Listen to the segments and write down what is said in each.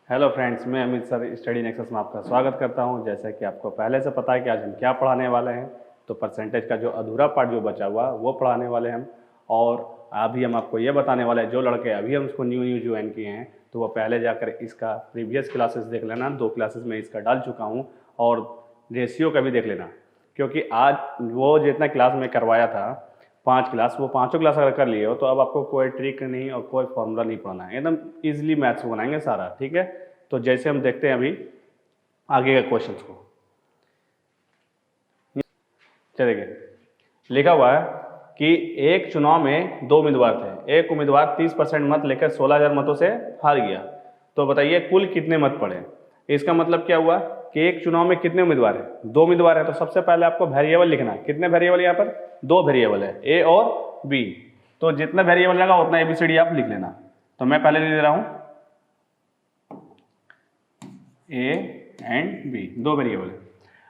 Hello friends, मैं Amit sir study nexus में आपका स्वागत करता हूं। जैसा कि आपको पहले से पता है कि आज हम क्या पढ़ाने वाले हैं, तो परसेंटेज का जो अधूरा पार्ट जो बचा हुआ वो पढ़ाने वाले हैं हम। और अभी हम आपको ये बताने वाले हैं, जो लड़के अभी हम उसको न्यू ज्वाइन किए हैं तो वो पहले जाकर इसका प्रीवियस क्लासेस देख लेना। 2 क्लासेस में इसका डाल चुका हूँ, और रेशियो का भी देख लेना, क्योंकि आज वो जितना क्लास में करवाया था 5 क्लास, वो पाँचों क्लास अगर कर लिए हो तो अब आपको कोई ट्रिक नहीं और कोई फॉर्मूला नहीं पढ़ना है, एकदम इजीली मैथ्स बनाएंगे सारा। ठीक है, तो जैसे हम देखते हैं अभी आगे के क्वेश्चंस को। चलिए, लिखा हुआ है कि एक चुनाव में 2 उम्मीदवार थे। एक उम्मीदवार 30% मत लेकर 16,000 मतों से हार गया। तो बताइए कुल कितने मत पड़े। इसका मतलब क्या हुआ कि एक चुनाव में कितने उम्मीदवार है, 2 उम्मीदवार है। तो सबसे पहले आपको वेरिएबल लिखना है। कितने वेरिएबल यहाँ पर? 2 वेरिएबल है, ए और बी। तो जितना वेरिएबल रहेगा उतना ABCD आप लिख लेना। तो मैं पहले लिख दे रहा हूँ A एंड B, 2 वेरिएबल है।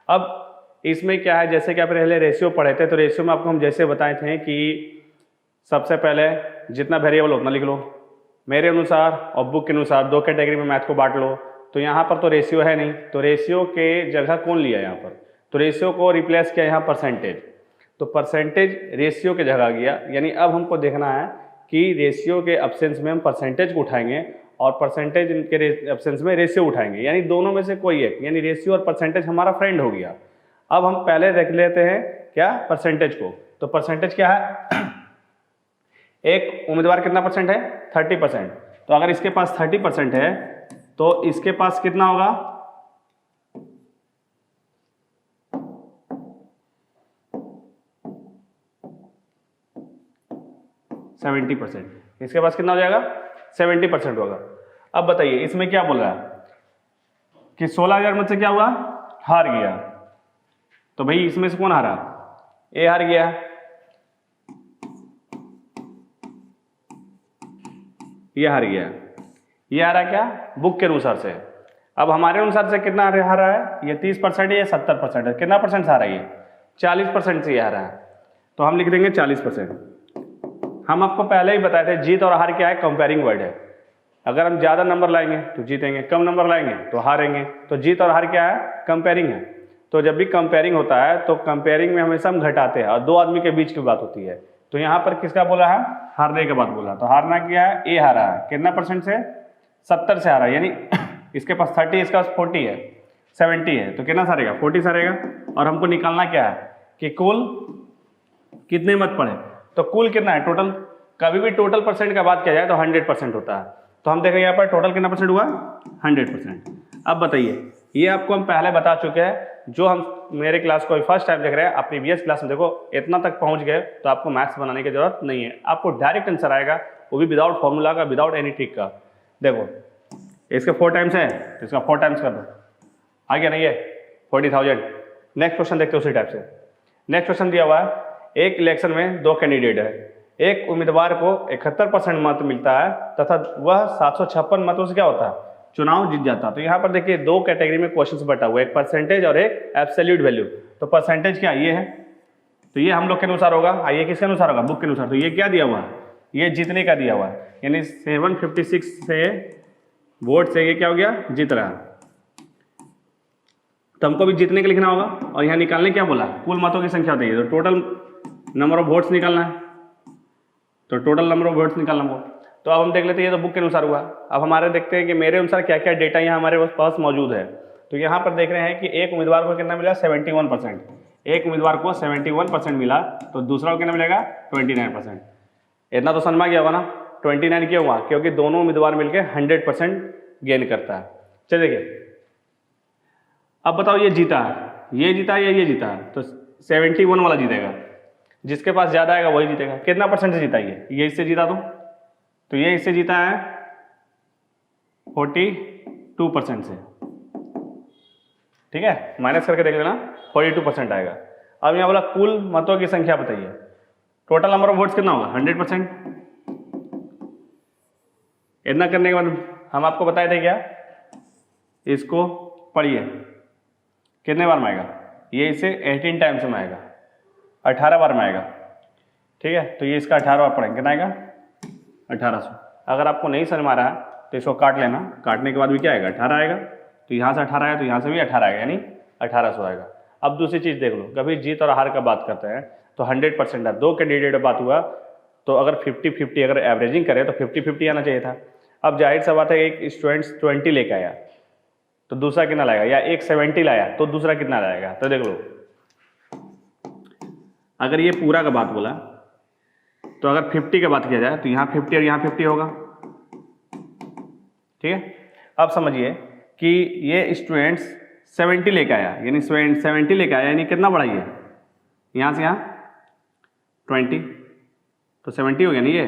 अब इसमें क्या है, जैसे कि आप पहले रेशियो पढ़े थे, तो रेशियो में आपको हम जैसे बताए थे कि सबसे पहले जितना वेरिएबल उतना लिख लो मेरे अनुसार, और बुक के अनुसार 2 कैटेगरी में मैथ को बांट लो। तो यहाँ पर तो रेशियो है नहीं, तो रेशियो के जगह कौन लिया यहाँ पर? तो रेशियो को रिप्लेस किया यहाँ परसेंटेज। तो परसेंटेज रेशियो के जगह आ गया, यानी अब हमको देखना है कि रेशियो के एब्सेंस में हम परसेंटेज को उठाएंगे और परसेंटेज के एब्सेंस में रेशियो उठाएंगे, यानी दोनों में से कोई एक, यानी रेशियो और परसेंटेज हमारा फ्रेंड हो गया। अब हम पहले देख लेते हैं क्या, परसेंटेज को। तो परसेंटेज क्या है, एक उम्मीदवार कितना परसेंट है? 30%। तो अगर इसके पास 30% है तो इसके पास कितना होगा? 70%। इसके पास कितना हो जाएगा? 70% होगा। अब बताइए इसमें क्या बोल रहा है कि 16,000 में से क्या हुआ? हार गया। तो भाई इसमें से कौन हारा? ए हार गया। ये हार गया। ये हारा क्या? बुक के अनुसार से। अब हमारे अनुसार से कितना हारा है? ये 30% है, ये 70% है। कितना परसेंट हारा? ये 40% से ये हारा है। तो हम लिख देंगे 40%। हम आपको पहले ही बताए थे जीत और हार क्या है, कंपेयरिंग वर्ड है। अगर हम ज़्यादा नंबर लाएंगे तो जीतेंगे, कम नंबर लाएंगे तो हारेंगे। तो जीत और हार क्या है? कंपेयरिंग है। तो जब भी कंपेयरिंग होता है तो कंपेयरिंग में हमेशा हम घटाते हैं और 2 आदमी के बीच की बात होती है। तो यहाँ पर किसका बोला है? हारने के बाद बोला। तो हारना क्या है? ए हारा है। कितना परसेंट से? 70 से हारा, यानी इसके पास 30, इसका पास 40 है, 70 है। तो कितना सारेगा? 40 सारेगा। और हमको निकालना क्या है कि कुल कितने मत पड़े। तो कुल कितना है टोटल? कभी भी टोटल परसेंट का बात किया जाए तो 100% होता है। तो हम देखें यहाँ पर टोटल कितना परसेंट हुआ? 100%। अब बताइए, ये आपको हम पहले बता चुके हैं। जो हम मेरे क्लास को फर्स्ट टाइम देख रहे हैं, आप प्रीवियस क्लास में देखो, इतना तक पहुंच गए तो आपको मैथ्स बनाने की जरूरत नहीं है। आपको डायरेक्ट आंसर आएगा, वो भी विदाउट फॉर्मूला का, विदाउट एनी ट्रिक का। देखो इसके 4 टाइम्स है तो इसका 4 टाइम्स कर दो, आ गया नहीं है 40,000। नेक्स्ट क्वेश्चन देखते हैं उसी टाइप से। नेक्स्ट क्वेश्चन दिया हुआ है, एक इलेक्शन में 2 कैंडिडेट है। एक उम्मीदवार को 71% मत मिलता है तथा वह 756 मतों से क्या होता है? चुनाव जीत जाता है। तो यहाँ पर देखिए 2 कैटेगरी में क्वेश्चंस बटा हुआ है, एक परसेंटेज और एक एब्सोल्यूट वैल्यू। तो परसेंटेज क्या ये है, तो ये हम लोग के अनुसार होगा। ये किसके अनुसार होगा? बुक के अनुसार। तो ये क्या दिया हुआ है? ये जीतने का दिया हुआ है, यानी 756 से वोट से ये क्या हो गया? जीत रहा है। तो हमको भी जीतने के लिखना होगा। और यहाँ निकालने क्या बोला? कुल मतों की संख्या होती है। तो टोटल नंबर ऑफ वोट्स निकालना है, तो टोटल नंबर ऑफ वोट्स निकालना होगा। तो अब हम देख लेते हैं, ये तो बुक के अनुसार हुआ। अब हमारे देखते हैं कि मेरे अनुसार क्या क्या डेटा यहाँ हमारे पास मौजूद है। तो यहाँ पर देख रहे हैं कि एक उम्मीदवार को कितना मिला? 71%। एक उम्मीदवार को 71% मिला, तो दूसरा को कितना मिलेगा? 29%। इतना तो समझ में आ गया होगा ना। 29 क्यों हुआ? क्योंकि दोनों उम्मीदवार मिलकर 100% गेन करता है। चलिए देखिए, अब बताओ ये जीता है, ये जीता या ये जीता है? तो 71 वाला जीतेगा, जिसके पास ज़्यादा आएगा वही जीतेगा। कितना परसेंट से जीता? ये इससे जीता। तो ये इससे जीता है 42% से। ठीक है, माइनस करके देख लेना, 42% आएगा। अब यहाँ बोला कुल मतों की संख्या बताइए। टोटल नंबर ऑफ वोट्स कितना होगा? 100%। इतना करने के बाद हम आपको बताए थे क्या, इसको पढ़िए कितने बार में आएगा? ये इसे 18 टाइम्स में आएगा, 18 बार में आएगा। ठीक है, तो ये इसका 18 बार पढ़ेंगे, कितना आएगा? 1800। अगर आपको नहीं समझ में आ रहा है तो इसको काट लेना, काटने के बाद भी क्या आएगा 18 आएगा, तो यहाँ से 18 आया तो यहाँ से भी 18 आएगा, यानी 1800 आएगा। अब दूसरी चीज़ देख लो, कभी जीत और हार का बात करते हैं तो 100% है, 2 कैंडिडेट बात हुआ तो अगर 50-50 अगर एवरेजिंग करें तो 50-50 आना चाहिए था। अब जाहिर सा बात है एक स्टूडेंट्स 20 लेके आया तो दूसरा कितना लाएगा, या एक 70 लाया तो दूसरा कितना लाएगा। तो देख लो, अगर ये पूरा का बात बोला तो अगर 50 की बात किया जाए तो यहाँ 50 और यहाँ 50 होगा, ठीक है। अब समझिए कि ये स्टूडेंट्स 70 लेके आया, यानी 70 लेके आया, यानी कितना बढ़ा ये, यहाँ से यहाँ 20 तो 70 हो गया नहीं ये,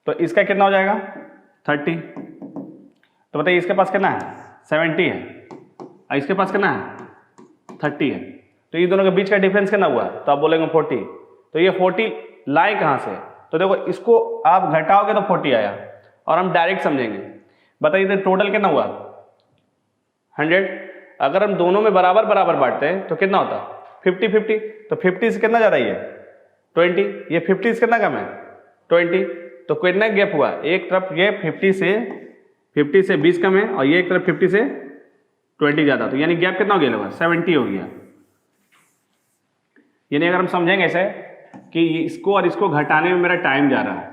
तो इसका कितना हो जाएगा 30। तो बताइए इसके पास कितना है 70 है और इसके पास कितना है 30 है, तो ये दोनों के बीच का डिफरेंस कितना हुआ, तो आप बोलेंगे 40। तो ये 40 लाए कहाँ से, तो देखो इसको आप घटाओगे तो 40 आया, और हम डायरेक्ट समझेंगे। बताइए टोटल कितना हुआ 100। अगर हम दोनों में बराबर बराबर बांटते हैं तो कितना होता 50-50, तो 50 से कितना ज़्यादा ये 20, ये 50 से कितना कम है 20, तो कितना गैप हुआ, एक तरफ ये 50 से 20 कम है और ये एक तरफ 50 से 20 ज़्यादा, तो यानी गैप कितना हो गया लगभग 70 हो गया। यानी अगर हम समझेंगे ऐसे कि इसको और इसको घटाने में मेरा टाइम जा रहा है,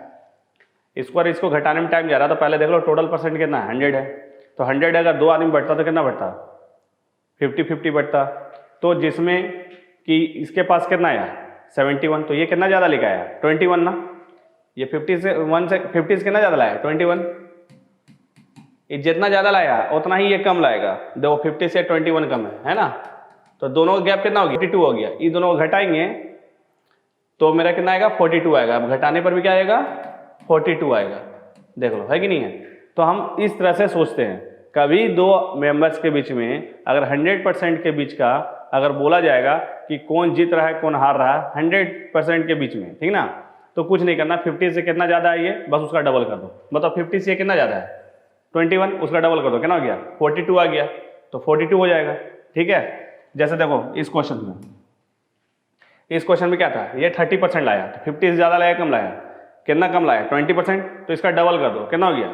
इसको और इसको घटाने में टाइम जा रहा है, तो पहले देख लो टोटल परसेंट कितना है 100 है, तो 100 अगर 2 आदमी बढ़ता तो कितना बढ़ता 50-50 बढ़ता, तो जिसमें कि इसके पास कितना आया 71, तो ये कितना ज़्यादा लेके आया 21 ना, ये 50 से कितना ज़्यादा लाया 21, ये जितना ज़्यादा लाया उतना ही ये कम लाएगा, देखो 50 से 21 कम है ना, तो दोनों का गैप कितना हो गया 42 हो गया। ये दोनों को घटाएंगे तो मेरा कितना आएगा 42 आएगा, अब घटाने पर भी क्या आएगा 42 आएगा, देख लो है कि नहीं है। तो हम इस तरह से सोचते हैं, कभी दो मेंबर्स के बीच में अगर 100% के बीच का अगर बोला जाएगा कि कौन जीत रहा है कौन हार रहा है 100% के बीच में, ठीक ना, तो कुछ नहीं करना, 50 से कितना ज़्यादा है ये बस उसका डबल कर दो, मतलब 50 से कितना ज़्यादा है 21, उसका डबल कर दो, कितना हो गया 42 आ गया, तो 42 हो जाएगा, ठीक है। जैसे देखो इस क्वेश्चन में क्या था, ये 30% लाया, तो 50 से ज़्यादा लाया कम लाया, कितना कम लाया 20%, तो इसका डबल कर दो, कितना हो गया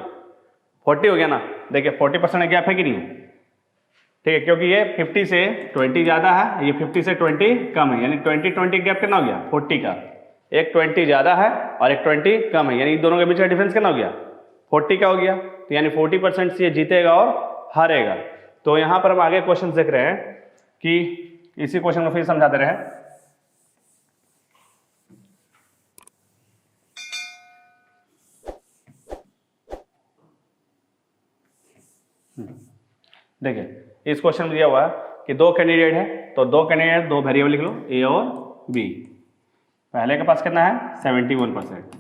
40 हो गया ना। देखिए 40% गैप है कि नहीं है, ठीक है, क्योंकि ये 50 से 20 ज़्यादा है, ये 50 से 20 कम है, यानी 20-20 गैप कितना हो गया 40 का, एक 20 ज़्यादा है और एक 20 कम है, यानी दोनों के बीच का डिफरेंस कितना हो गया 40 का हो गया, तो यानी 40% से ये जीतेगा और हारेगा। तो यहाँ पर हम आगे क्वेश्चन देख रहे हैं कि इसी क्वेश्चन को फिर समझाते रहे। देखिए इस क्वेश्चन में दिया हुआ है कि दो कैंडिडेट है, तो दो कैंडिडेट दो वेरिएबल लिख लो ए और बी। पहले के पास कितना है 71%,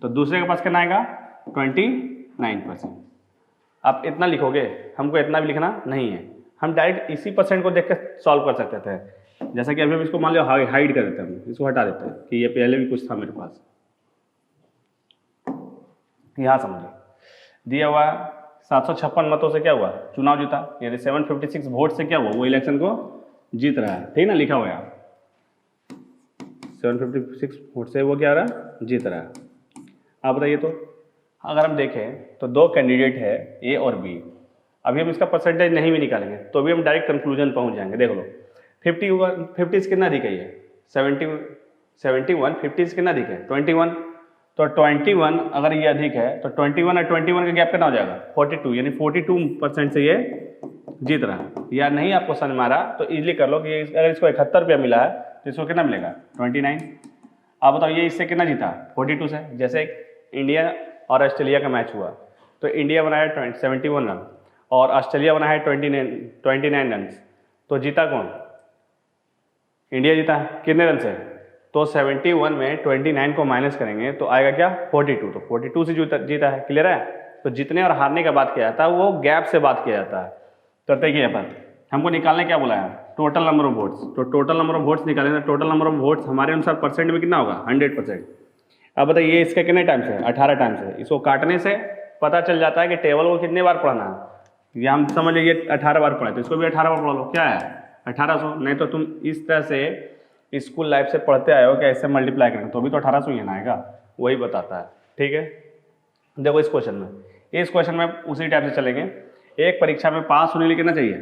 तो दूसरे के पास कितना आएगा 29%। आप इतना लिखोगे, हमको इतना भी लिखना नहीं है, हम डायरेक्ट इसी परसेंट को देख के सॉल्व कर सकते थे। जैसा कि अभी हम इसको मान लो हाइड कर देते हैं, हम इसको हटा देते हैं कि ये पहले भी कुछ था मेरे पास। यहाँ समझो दिया हुआ 756 मतों से क्या हुआ चुनाव जीता, यानी 756 वोट से क्या हुआ वो इलेक्शन को जीत रहा है, ठीक ना, लिखा हुआ है 756 वोट से वो क्या रहा जीत रहा है। आप बताइए, तो अगर हम देखें तो दो कैंडिडेट है ए और बी, अभी हम इसका परसेंटेज नहीं भी निकालेंगे तो भी हम डायरेक्ट कंक्लूजन पहुंच जाएंगे। देख लो 50 से कितना दिखा ये 71, 50 से कितना दिखे 21, तो 21 अगर ये अधिक है तो 21 और 21 का गैप कितना हो जाएगा 42, यानी 42% से ये जीत रहा है। या नहीं आपको समझ में आ रहा तो इजीली कर लो कि अगर इसको 71 रुपया मिला है तो इसको कितना मिलेगा 29। आप बताओ ये इससे कितना जीता 42 से। जैसे इंडिया और ऑस्ट्रेलिया का मैच हुआ तो इंडिया बनाया 71 रन और ऑस्ट्रेलिया बनाया 29 रन, तो जीता कौन, इंडिया जीता है। कितने रन से, तो 71 में 29 को माइनस करेंगे तो आएगा क्या 42, तो 42 से जीता है। क्लियर है। तो जीतने और हारने का बात किया जाता है वो गैप से बात किया जाता है। तो देखिए पर हमको निकालने क्या बोला है टोटल नंबर ऑफ वोट्स, तो टोटल नंबर ऑफ वोट्स निकालेंगे, टोटल नंबर ऑफ वोट्स हमारे अनुसार परसेंट में कितना होगा 100%। अब बताइए इसके कितने टाइम से 18 टाइम से, इसको काटने से पता चल जाता है कि टेबल को कितने बार पढ़ना है। ये हम समझ लीजिए 18 बार पढ़े तो इसको भी 18 बार पढ़ लो, क्या है 1800। नहीं तो तुम इस तरह से स्कूल लाइफ से पढ़ते आए हो कि ऐसे मल्टीप्लाई करेंगे तो भी तो 1800 ही आएगा, वही बताता है। ठीक है, देखो इस क्वेश्चन में इस क्वेश्चन में उसी टाइप से चलेंगे। एक परीक्षा में पास होने के लिए कितना चाहिए?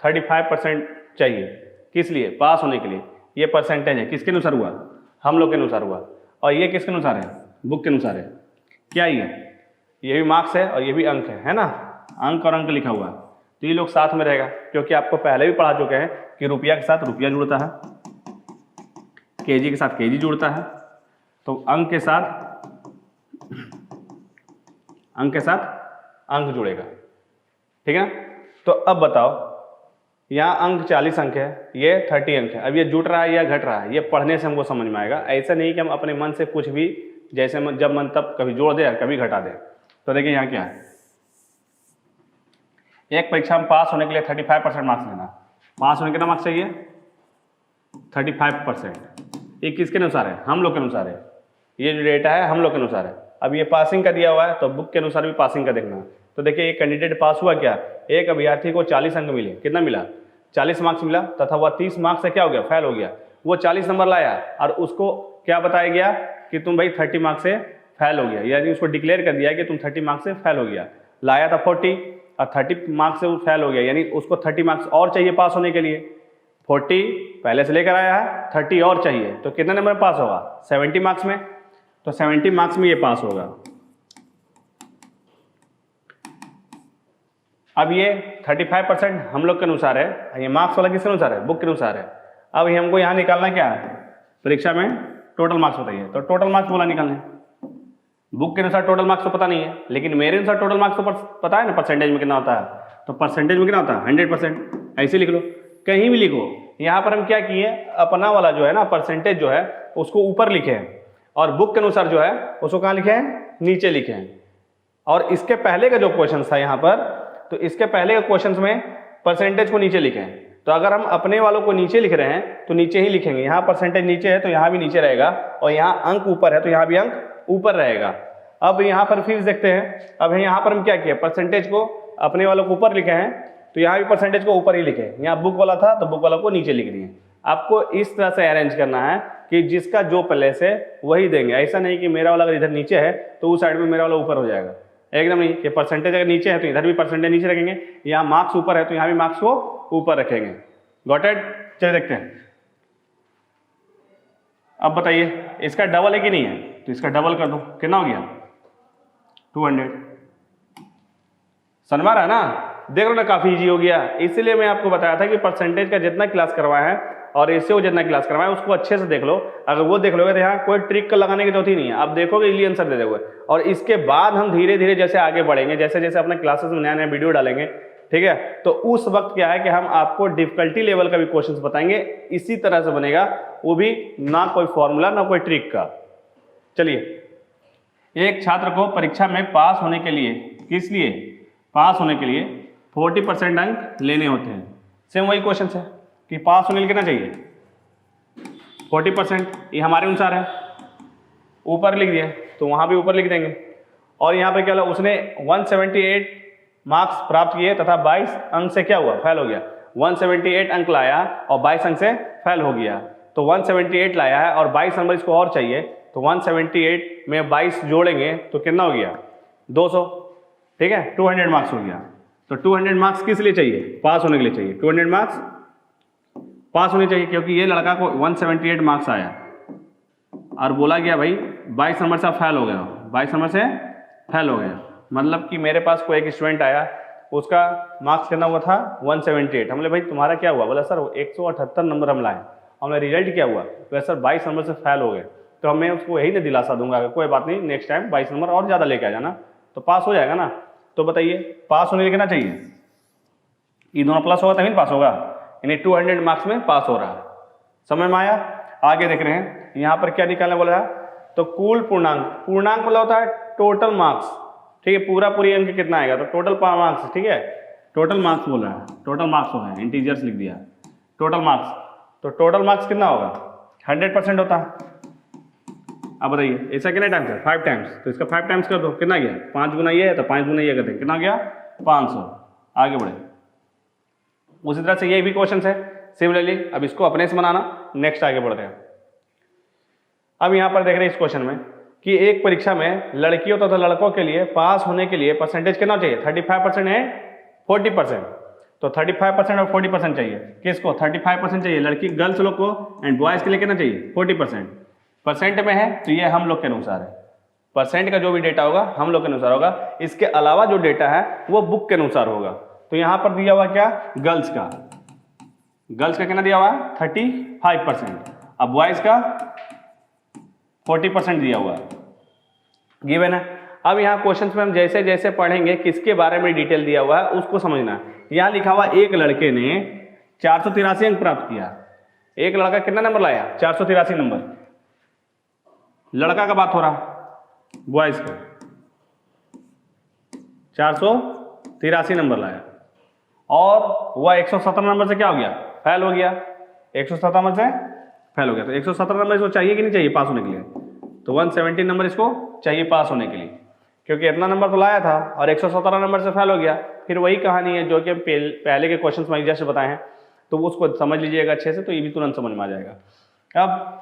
35% चाहिए। किस लिए? पास होने के लिए। ये परसेंटेज है, किसके अनुसार हुआ? हम लोग के अनुसार हुआ। और ये किसके अनुसार है? बुक के अनुसार है। क्या ये भी मार्क्स है और ये भी अंक है ना? अंक और अंक लिखा हुआ है, तो ये लोग साथ में रहेगा, क्योंकि आपको पहले भी पढ़ा चुके हैं कि रुपया के साथ रुपया जुड़ता है, केजी के साथ केजी जुड़ता है, तो अंक के साथ अंक जुड़ेगा। ठीक है। तो अब बताओ, यहाँ अंक 40 अंक है, ये 30 अंक है। अब ये जुट रहा है या घट रहा है, ये पढ़ने से हमको समझ में आएगा। ऐसा नहीं कि हम अपने मन से कुछ भी जैसे जब मन तब कभी जोड़ दे कभी घटा दे। तो देखिए यहाँ क्या है, एक परीक्षा में पास होने के लिए 35% मार्क्स लेना। पास होने के कितना मार्क्स चाहिए? 35%। ये किसके अनुसार है? हम लोग के अनुसार है। ये जो डेटा है हम लोग के अनुसार है। अब ये पासिंग का दिया हुआ है, तो बुक के अनुसार भी पासिंग का देखना है। तो देखिए एक कैंडिडेट पास हुआ क्या? एक अभ्यर्थी को 40 अंक मिले। कितना मिला? 40 मार्क्स मिला, तथा वह 30 मार्क्स से क्या हो गया? फेल हो गया। वो 40 नंबर लाया और उसको क्या बताया गया कि तुम भाई 30 मार्क्स से फेल हो गया, यानी उसको डिक्लेयर कर दिया कि तुम 30 मार्क्स से फेल हो गया। लाया था 40 और 30 मार्क्स से वो फेल हो गया, यानी उसको 30 मार्क्स और चाहिए पास होने के लिए। 40 पहले से लेकर आया है, 30 और चाहिए, तो कितने नंबर में पास होगा? 70 मार्क्स में। तो 70 मार्क्स में ये पास होगा। अब ये 35% हम लोग के अनुसार है, ये मार्क्स वाला किसके अनुसार है? बुक के अनुसार है। अब ये हमको यहाँ निकालना क्या है? परीक्षा में टोटल मार्क्स बताइए, तो टोटल मार्क्स बोला निकालने। बुक के अनुसार टोटल मार्क्स तो पता नहीं है, लेकिन मेरे अनुसार टोटल मार्क्स तो पता है ना, परसेंटेज में कितना होता है। तो परसेंटेज में कितना होता है? 100%। ऐसे लिख लो, कहीं भी लिखो। यहाँ पर हम क्या किए, अपना वाला जो है ना परसेंटेज जो है उसको ऊपर लिखे हैं, और बुक के अनुसार जो है उसको कहाँ लिखे हैं? नीचे लिखे हैं। और इसके पहले का जो क्वेश्चन था यहाँ पर, तो इसके पहले के क्वेश्चंस में परसेंटेज को नीचे लिखे हैं। तो अगर हम अपने वालों को नीचे लिख रहे हैं तो नीचे ही लिखेंगे। यहाँ परसेंटेज नीचे है तो यहाँ भी नीचे रहेगा, और यहाँ अंक ऊपर है तो यहाँ भी अंक ऊपर रहेगा। अब यहाँ पर फिर देखते हैं, अब यहाँ पर हम क्या किया, परसेंटेज को अपने वालों को ऊपर लिखे हैं, तो यहाँ भी परसेंटेज को ऊपर ही लिखे। यहाँ बुक वाला था तो बुक वाला को नीचे लिख दिए। आपको इस तरह से अरेंज करना है कि जिसका जो प्लेस है वही देंगे। ऐसा नहीं कि मेरा वाला अगर इधर नीचे है तो उस साइड में मेरा वाला ऊपर हो जाएगा, एकदम नहीं। कि परसेंटेज अगर नीचे है तो इधर भी परसेंटेज नीचे रखेंगे, यहाँ मार्क्स ऊपर है तो यहाँ भी मार्क्स को ऊपर रखेंगे। Got it? चलिए देखते हैं। अब बताइए इसका डबल है कि नहीं है, तो इसका डबल कर दो, कितना हो गया? 200। समझ में आ रहा है ना? देख लो ना, काफी इजी हो गया। इसीलिए मैं आपको बताया था कि परसेंटेज का जितना क्लास करवाया है और इससे वो जितना क्लास करवाया है उसको अच्छे से देख लो। अगर वो देख लोगे तो यहाँ कोई ट्रिक का लगाने की जरूरत ही नहीं है, आप देखोगे इजीली आंसर दे दोगे। और इसके बाद हम धीरे धीरे जैसे आगे बढ़ेंगे, जैसे जैसे अपने क्लासेस में नया नया वीडियो डालेंगे, ठीक है, तो उस वक्त क्या है कि हम आपको डिफिकल्टी लेवल का भी क्वेश्चंस बताएंगे। इसी तरह से बनेगा, वो भी ना कोई फॉर्मूला ना कोई ट्रिक का। चलिए, एक छात्र को परीक्षा में पास होने के लिए, किस लिए? पास होने के लिए 40% अंक लेने होते हैं। सेम वही क्वेश्चन है कि पास होने के लिए कितना चाहिए? 40%। ये हमारे अनुसार है, ऊपर लिख दिया तो वहाँ भी ऊपर लिख देंगे। और यहाँ पे क्या हुआ, उसने 178 मार्क्स प्राप्त किए तथा 22 अंक से क्या हुआ? फेल हो गया। 178 अंक लाया और 22 अंक से फेल हो गया। तो 178 लाया है और 22 नंबर इसको और चाहिए, तो 178 में 22 जोड़ेंगे तो कितना हो गया? 200। ठीक है, 200 मार्क्स हो गया। तो 200 मार्क्स किस लिए चाहिए? पास होने के लिए चाहिए। 200 मार्क्स पास होने चाहिए, क्योंकि ये लड़का को 178 मार्क्स आया और बोला गया भाई 22 नंबर से फेल हो गया, 22 नंबर से फेल हो गया। मतलब कि मेरे पास कोई एक स्टूडेंट आया, उसका मार्क्स कितना हुआ था? 178। हमने भाई तुम्हारा क्या हुआ? बोला सर 178 नंबर हम लाए। हमने रिजल्ट क्या हुआ? तो सर 22 नंबर से फेल हो गए। तो मैं उसको यही नहीं दिलासा दूंगा कि कोई बात नहीं, नेक्स्ट टाइम 22 नंबर और ज़्यादा लेके आ जाना, तो पास हो जाएगा ना। तो बताइए पास होने के कितना चाहिए? ये दोनों प्लस होगा तभी पास होगा, यानी 200 मार्क्स में पास हो रहा है। समझ में आया? आगे देख रहे हैं, यहाँ पर क्या निकालने बोला है, तो कुल पूर्णांक। पूर्णांक मतलब होता है टोटल मार्क्स, ठीक है, पूरी अंक कितना आएगा, तो टोटल मार्क्स, ठीक है, टोटल मार्क्स बोल रहा है, टोटल मार्क्स होगा, इंटीजर्स लिख दिया, टोटल मार्क्स। तो टोटल मार्क्स कितना होगा? 100% होता है। अब बताइए ऐसा कितने टाइम्स है? 5 टाइम्स। तो इसका 5 टाइम्स कर दो, कितना गया? 5 गुना ये है तो 5 गुना ये करते हैं, कितना गया? 500। आगे बढ़े। उसी तरह से ये भी क्वेश्चन है सिमिलरली। अब इसको अपने से बनाना, नेक्स्ट आगे बढ़ते हैं। अब यहाँ पर देख रहे हैं इस क्वेश्चन में कि एक परीक्षा में लड़कियों तथा लड़कों के लिए पास होने के लिए परसेंटेज कितना चाहिए, 35% है 40%। तो 35% और 40% चाहिए। किसको 35% चाहिए, लड़की गर्ल्स लोग को, एंड बॉयज़ के लिए कितना चाहिए 40%। परसेंट में है तो ये हम लोग के अनुसार है, परसेंट का जो भी डेटा होगा हम लोग के अनुसार होगा। इसके अलावा जो डेटा है वो बुक के अनुसार होगा। तो यहाँ पर दिया हुआ क्या, गर्ल्स का कितना दिया हुआ है 35%, अब बॉयज़ का 40% दिया हुआ है, गिवन है। अब यहाँ क्वेश्चन में हम जैसे जैसे पढ़ेंगे किसके बारे में डिटेल दिया हुआ है उसको समझना। यहाँ लिखा हुआ एक लड़के ने 483 अंक प्राप्त किया। एक लड़का कितना नंबर लाया, 483 नंबर। लड़का का बात हो रहा, बॉयज का 483 नंबर लाया और वह 117 नंबर से क्या हो गया, फेल हो गया। 117 नंबर से फेल हो गया। तो 117 नंबर इसको चाहिए कि नहीं चाहिए पास होने के लिए, तो 117 नंबर इसको चाहिए पास होने के लिए, क्योंकि इतना नंबर तो लाया था और 117 नंबर से फेल हो गया। फिर वही कहानी है जो कि हम पहले के क्वेश्चन में जैसे बताए हैं, तो वो उसको समझ लीजिएगा अच्छे से, तो ये भी तुरंत समझ में आ जाएगा। अब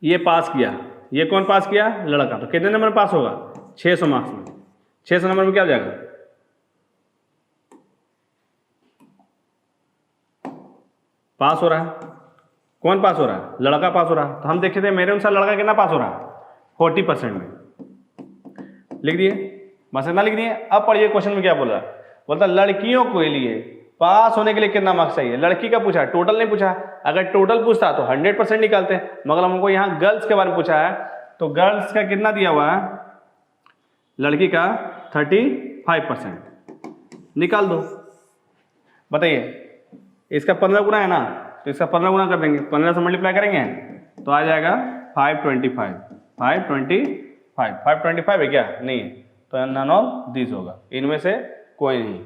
ये पास किया, ये कौन पास किया, लड़का। तो कितने नंबर पास होगा, 600 मार्क्स में। 600 नंबर में क्या हो जाएगा, पास हो रहा है। कौन पास हो रहा है, लड़का पास हो रहा है। तो हम देखे थे मेरे अनुसार लड़का कितना पास हो रहा है, 40% में। लिख दिए, बस इतना लिख दिए। अब पढ़िए क्वेश्चन में क्या बोल रहा है, बोलता लड़कियों के लिए पास होने के लिए कितना मार्क्स चाहिए। लड़की का पूछा, टोटल नहीं पूछा। अगर टोटल पूछता तो 100% निकालते, मगर हमको यहाँ गर्ल्स के बारे में पूछा है, तो गर्ल्स का कितना दिया हुआ है, लड़की का 35%। निकाल दो, बताइए। इसका 15 गुना है ना, तो इसका 15 गुना कर देंगे, 15 से मल्टीप्लाई करेंगे तो आ जाएगा 525। 525 है क्या, नहीं है, तो नन ऑफ दिस होगा, इनमें से कोई नहीं।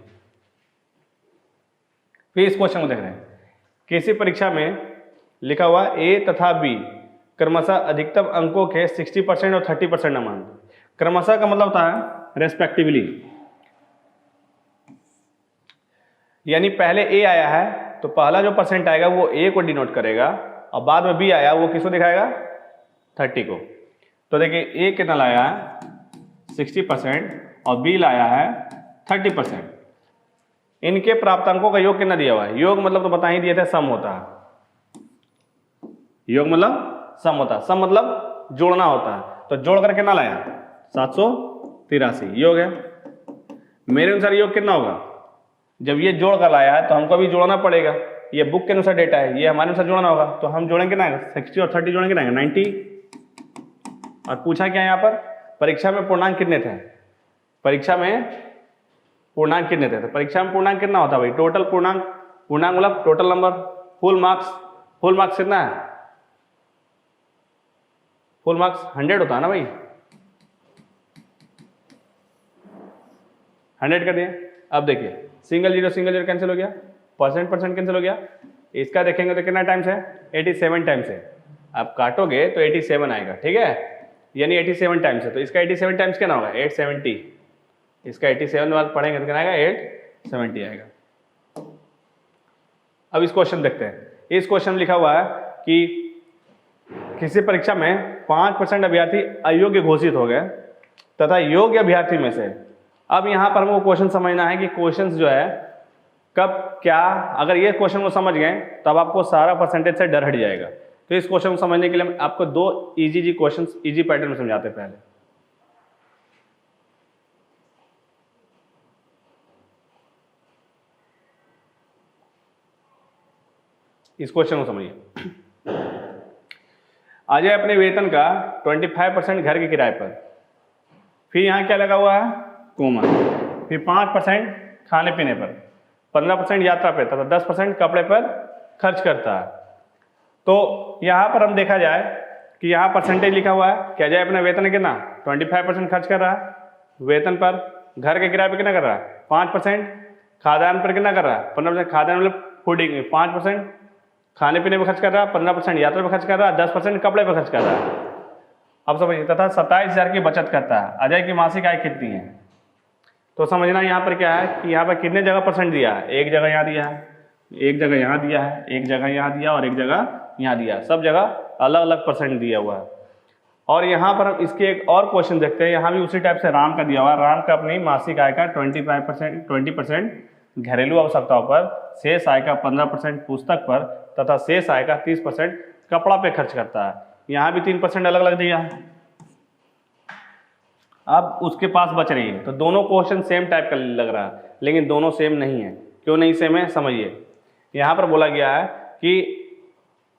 फिर इस क्वेश्चन को देख रहे हैं, किसी परीक्षा में लिखा हुआ ए तथा बी क्रमशः अधिकतम अंकों के 60% और 30% मान। क्रमशः का मतलब होता है रेस्पेक्टिवली, यानी पहले ए आया है तो पहला जो परसेंट आएगा वो ए को डिनोट करेगा, और बाद में बी आया वो किसको दिखाएगा, 30 को। तो देखिए ए कितना लाया है 60% और बी लाया है 30%। इनके प्राप्तांकों का योग कितना दिया हुआ है, योग मतलब तो बता ही दिए थे, सम होता है। योग मतलब सम होता है, सम मतलब जोड़ना होता है। तो जोड़कर कितना लाया 783, योग है। मेरे अनुसार योग कितना होगा, जब ये जोड़ कर लाया है तो हमको भी जोड़ना पड़ेगा। ये बुक के अनुसार डेटा है, ये हमारे अनुसार जोड़ना होगा, तो हम जोड़ेंगे ना 60 और 30 जोड़ेंगे ना 90। और पूछा क्या यहाँ पर, परीक्षा में पूर्णांक कितने थे, परीक्षा में पूर्णांक कितने थे। तो परीक्षा में पूर्णांक कितना होता है भाई, टोटल पूर्णांक, पूर्णांक मतलब total number. Full marks, full marks कितना है, फुल मार्क्स 100 होता है ना भाई, 100 कर दिए। अब देखिए सिंगल जीरो कैंसिल हो गया, परसेंट कैंसिल हो गया। इसका देखेंगे तो कितना टाइम्स है, 87 टाइम्स है। आप काटोगे तो 87 आएगा, ठीक है, यानी 87 टाइम्स है। तो इसका 87 टाइम्स क्या ना होगा 870, इसका 87 बाद पढ़ेंगे तो कितना आएगा 870 आएगा। अब इस क्वेश्चन देखते हैं। इस क्वेश्चन में लिखा हुआ है कि किसी परीक्षा में 5% अभ्यर्थी अयोग्य घोषित हो गए तथा योग्य अभ्यर्थी में से। अब यहाँ पर हमको क्वेश्चन समझना है कि क्वेश्चन जो है कब क्या, अगर ये क्वेश्चन को समझ गए तब आपको सारा परसेंटेज से डर हट जाएगा। तो इस क्वेश्चन को समझने के लिए आपको दो इजी क्वेश्चन इजी पैटर्न में समझाते हैं। पहले इस क्वेश्चन को समझिए। आ जाए अपने वेतन का 25% घर के किराए पर, फिर यहाँ क्या लगा हुआ है कोमा, फिर 5% खाने पीने पर, 15% यात्रा पर तथा 10% कपड़े पर खर्च करता है। तो यहाँ पर हम देखा जाए कि यहाँ परसेंटेज लिखा हुआ है, क्या जाए अपना वेतन कितना 25% खर्च कर रहा है वेतन पर, घर के किराए पर कितना कर रहा है 5%, खाद्यान्न पर कितना कर रहा है 15%, खाद्यान्न मतलब फूडिंग 5%, खाने पीने पर खर्च कर रहा है 15%, यात्रा पर खर्च कर रहा है 10%, कपड़े पर खर्च कर रहा है। अब समझिए, तथा 27,000 की बचत करता है। अजय की मासिक आय कितनी है, तो समझना यहाँ पर क्या है कि यहाँ पर कितने जगह परसेंट दिया है, एक जगह यहाँ दिया है, एक जगह यहाँ दिया है, एक जगह यहाँ दिया और एक जगह यहाँ दिया है, सब जगह अलग अलग परसेंट दिया हुआ है। और यहाँ पर हम इसके एक और क्वेश्चन देखते हैं, यहाँ भी उसी टाइप से राम का दिया हुआ है। राम का अपनी मासिक आय का 20% घरेलू आवश्यकताओं पर, शेष आय का 15% पुस्तक पर तथा शेष आय का 30% कपड़ा पे खर्च करता है। यहाँ भी 3% अलग अलग दिया है। अब उसके पास बच रही है, तो दोनों क्वेश्चन सेम टाइप का लग रहा है, लेकिन दोनों सेम नहीं है। क्यों नहीं सेम है समझिए। यहाँ पर बोला गया है कि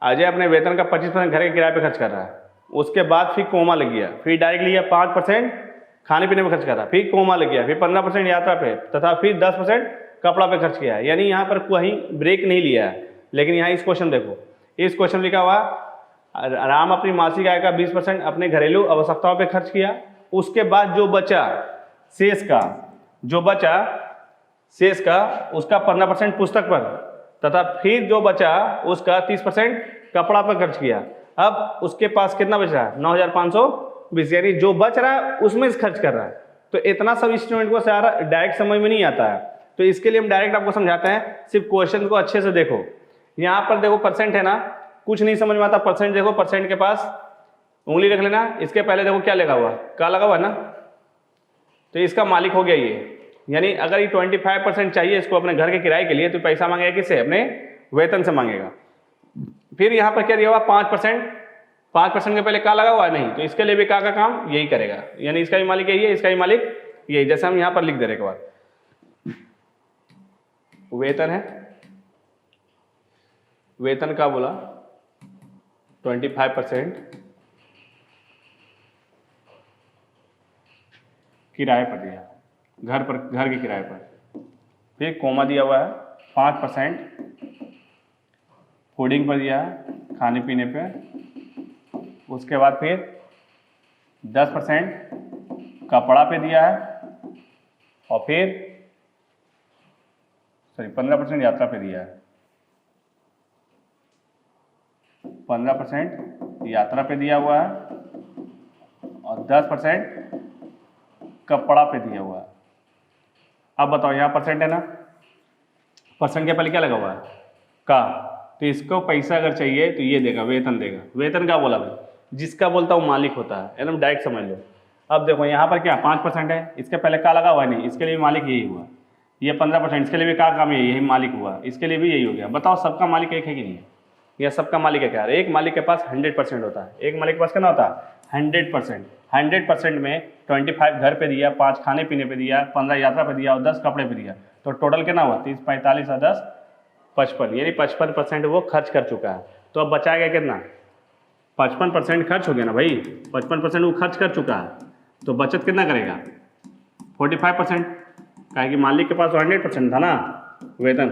अजय अपने वेतन का 25% घर के किराए पे खर्च कर रहा है, उसके बाद फिर कोमा लग गया, फिर डायरेक्ट लिया 5% खाने पीने में खर्च कर रहा, फिर कोमा लग गया, फिर 15% यात्रा पे तथा फिर 10% कपड़ा पे खर्च किया है। यानी यहाँ पर कहीं ब्रेक नहीं लिया है। लेकिन यहाँ इस क्वेश्चन देखो, इस क्वेश्चन लिखा हुआ राम अपनी मासिक आय का 20% अपने घरेलू आवश्यकताओं पे खर्च किया, उसके बाद जो बचा शेष का उसका 15% पुस्तक पर तथा फिर जो बचा उसका 30% कपड़ा पर खर्च किया। अब उसके पास कितना बच रहा है 9,520, यानी जो बच रहा है उसमें से खर्च कर रहा है। तो इतना सब स्टूडेंट को सारा डायरेक्ट समझ में नहीं आता है, तो इसके लिए हम डायरेक्ट आपको समझाते हैं। सिर्फ क्वेश्चन को अच्छे से देखो। यहाँ पर देखो परसेंट है ना, कुछ नहीं समझ में आता। परसेंट देखो, परसेंट के पास उंगली रख लेना, इसके पहले देखो क्या लगा हुआ, का लगा हुआ है ना, तो इसका मालिक हो गया ये। यानी अगर ये 25% चाहिए इसको अपने घर के किराए के लिए, तो पैसा मांगेगा किससे, अपने वेतन से मांगेगा। फिर यहाँ पर क्या दिया हुआ 5% के पहले का लगा हुआ है नहीं, तो इसके लिए भी का काम यही करेगा। यानी इसका भी मालिक यही है, इसका भी मालिक यही। जैसे हम यहाँ पर लिख दे रहे एक बार, वेतन है, वेतन का बोला 25% किराए पर दिया, घर के किराए पर। फिर कोमा दिया हुआ है 5% फूडिंग पर दिया है, खाने पीने पे। उसके बाद फिर 10% कपड़ा पे दिया है, और फिर 15% यात्रा पे दिया है, 15% यात्रा पे दिया हुआ है, और 10% कपड़ा पे दिया हुआ है। अब बताओ यहाँ परसेंट है ना, परसेंट के पहले क्या लगा हुआ है का, तो इसको पैसा अगर चाहिए तो ये देगा, वेतन देगा। वेतन का बोला भाई, जिसका बोलता हूँ मालिक होता है, एकदम डायरेक्ट समझ लो। अब देखो यहाँ पर क्या 5% है, इसके पहले का लगा हुआ नहीं, इसके लिए भी मालिक यही हुआ। ये 15%, इसके लिए भी का काम यही मालिक हुआ, इसके लिए भी यही हो गया। बताओ सबका मालिक एक है कि नहीं है, या सबका मालिक है क्या? एक मालिक के पास 100% होता है। एक मालिक के पास कितना होता है 100%। 100% में 25 घर पे दिया, 5 खाने पीने पे दिया, 15 यात्रा पे दिया और 10 कपड़े पे दिया, तो टोटल कितना हुआ 30, 45 और 10 55, यानी 55% वो खर्च कर चुका है। तो अब बचाएगा कितना, 55% खर्च हो गया ना भाई, 55% वो खर्च कर चुका है, तो बचत कितना करेगा 45%, काहे कि मालिक के पास 100% था ना वेतन।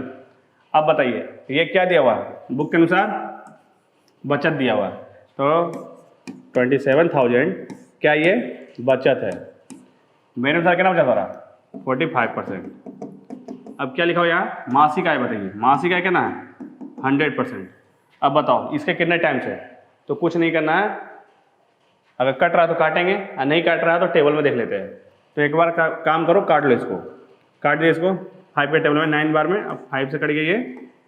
अब बताइए ये क्या दिया हुआ है बुक के अनुसार, बचत दिया हुआ है, तो 27,000 क्या ये बचत है। मेरे अनुसार कितना बचत हो रहा 45%। अब क्या लिखा हो यहाँ, मासिक आय बताइए, मासिक आय कितना है 100%। अब बताओ इसके कितने टाइम से, तो कुछ नहीं करना है, अगर कट रहा है तो काटेंगे, और नहीं काट रहा है तो टेबल में देख लेते हैं। तो एक बार काम करो, काट लो इसको, काट दिया इसको 5 के टेबल में 9 बार में। अब 5 से कट गई ये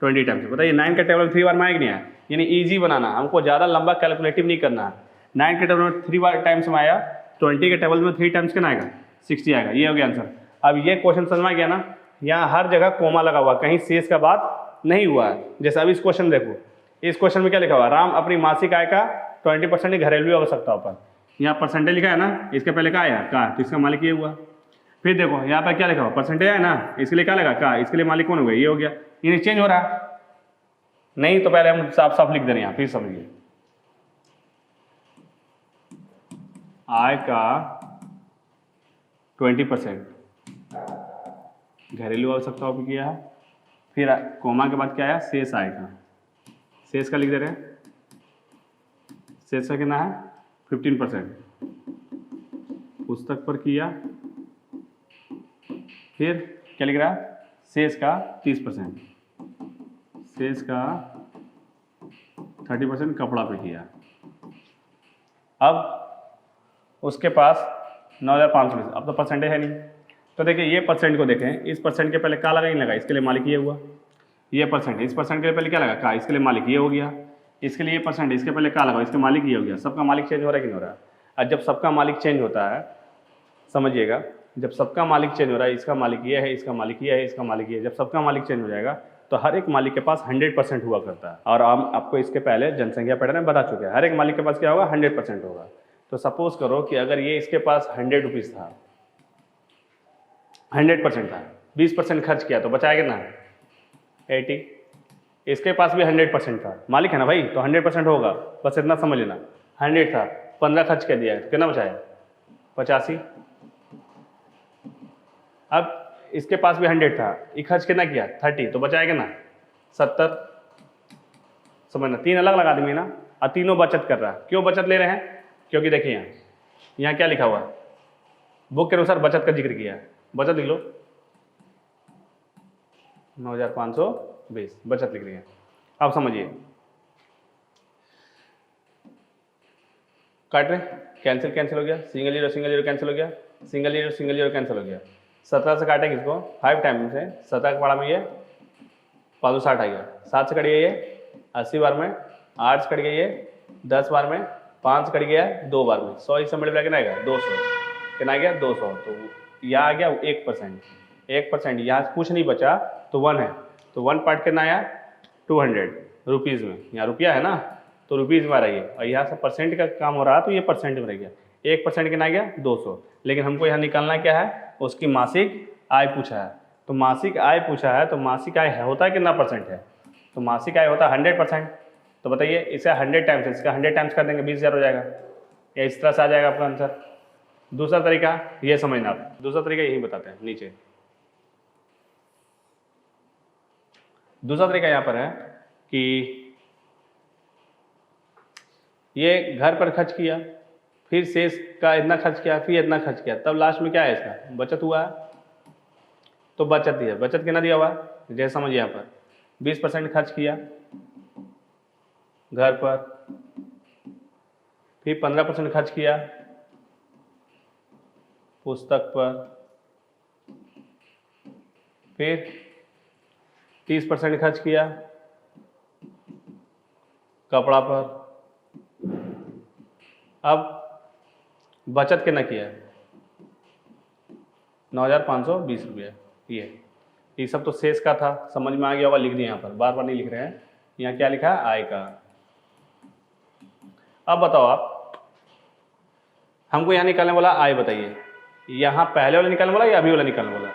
20 टाइम से। बताइए 9 के टेबल में 3 बार में आएगा नहीं आया, यानी ईजी बनाना, हमको ज़्यादा लंबा कैलकुलेटिव नहीं करना है। 9 के टेबल में 3 बार टाइम्स में आया, 20 के टेबल में 3 टाइम्स कितना आएगा 60 आएगा। ये हो गया आंसर। अब ये क्वेश्चन समझ में आ गया ना, यहाँ हर जगह कोमा लगा हुआ, कहीं शेष का बात नहीं हुआ है। जैसे अब इस क्वेश्चन देखो, इस क्वेश्चन में क्या लिखा हुआ, राम अपनी मासिक आय का 20% घरेलू आवश्यकताओं पर, यहाँ परसेंटेज लिखा है ना, इसके पहले का आया का, तो इसका मालिक ये हुआ। फिर देखो यहाँ पर क्या लिखा हुआ, परसेंटेज है ना, इसके लिए क्या लगा का, इसके लिए मालिक कौन हो गया, ये हो गया। ये चेंज हो रहा नहीं, तो पहले हम साफ साफ लिख दे रहे हैं, फिर समझिए। आय का 20% घरेलू आवश्यकताओं पर किया है, फिर कोमा के बाद क्या आया, शेष आय का, शेष का लिख दे रहे हैं, शेष का कितना है 15% पुस्तक पर किया, फिर क्या लिख रहा है, शेष का 30%, शेष का 30% कपड़ा पे किया। अब उसके पास 9,520, अब तो परसेंटेज है नहीं, तो देखिए ये परसेंट को देखें, इस परसेंट के पहले का लगा नहीं लगा, इसके लिए मालिक ये हुआ। ये परसेंट, इस परसेंट के पहले क्या लगा का, इसके लिए मालिक ये हो गया। इसके लिए ये परसेंट, इसके पहले का लगा, इसके मालिक ये हो गया। सबका मालिक चेंज हो रहा है कि नहीं हो रहा है। और जब सबका मालिक चेंज होता है, समझिएगा, जब सबका मालिक चेंज हो रहा है, इसका मालिक ये है, इसका मालिक ये है, इसका मालिक ये है, जब सबका मालिक चेंज हो जाएगा तो हर एक मालिक के पास 100% हुआ करता है। और हम आपको इसके पहले जनसंख्या पैटर्न में बता चुके हैं, हर एक मालिक के पास क्या होगा, 100% होगा। तो सपोज करो कि अगर ये इसके पास 100 रुपीज़ था, 100% था, 20% खर्च किया तो बचाएगा ना 80। इसके पास भी 100% था, मालिक है ना भाई, तो 100% होगा, बस इतना समझ लेना। 100 था, 15 खर्च कर दिया है, कितना बचाया, 85। अब इसके पास भी 100 था, ये खर्च कितना किया, 30, तो बचाएगा ना 70। समझना, 3 अलग अलग आदमी ना, और तीनों बचत कर रहा है। क्यों बचत ले रहे हैं, क्योंकि देखिए यहाँ क्या लिखा हुआ है, बुक के अनुसार बचत का जिक्र किया है। बचत लिख लो, 9520 बचत लिख रही है। अब समझिए, काट रहे, कैंसिल कैंसिल हो गया, सिंगल जीरो कैंसिल हो गया, सिंगल जीरो कैंसिल हो गया। 17 से काटेंगे इसको 5 टाइम से, 17 के पढ़ा में ये 560 आ गया। 7 से कट गया ये 80 बार में, 8 से कट गया ये 10 बार में, 5 से कट गया 2 बार में, 100 इससे मल्टीप्लाई कितना आएगा, 200, कितना आ गया 200। तो यहाँ आ गया 1%, यहाँ कुछ नहीं बचा तो 1 है, तो 1 पार्ट कितना आया 200 रुपीज़ में, यहाँ रुपया है ना तो रुपीज़ में आ रही है, और यहाँ से परसेंट का काम हो रहा है तो ये परसेंट में रह गया। 1% कितना आ गया 200। लेकिन हमको यहाँ निकालना क्या है, उसकी मासिक आय पूछा है, तो मासिक आय पूछा है, तो मासिक आय होता है कितना परसेंट है, तो मासिक आय होता है 100%। तो बताइए इसे 100 टाइम्स, इसका 100 टाइम्स कर देंगे 20,000 हो जाएगा, या इस तरह से आ जाएगा आपका आंसर। दूसरा तरीका ये समझना आप, दूसरा तरीका यही बताते हैं नीचे। दूसरा तरीका यहाँ पर है कि ये घर पर खर्च किया, फिर शेष का इतना खर्च किया, फिर इतना खर्च किया, तब लास्ट में क्या है, इसका बचत हुआ है, तो बचत दिया। बचत कितना दिया हुआ है, जैसे समझिए यहाँ पर 20% खर्च किया घर पर, फिर 15% खर्च किया पुस्तक पर, फिर 30% खर्च किया कपड़ा पर। अब बचत कितना किया, 9520 रुपया। ये सब तो शेष का था, समझ में आ गया होगा, लिख दिया यहाँ पर, बार बार नहीं लिख रहे हैं। यहाँ क्या लिखा है, आय का। अब बताओ आप, हमको यहाँ निकालने वाला आय बताइए, यहाँ पहले वाला निकालने वाला या अभी वाला निकालने वाला,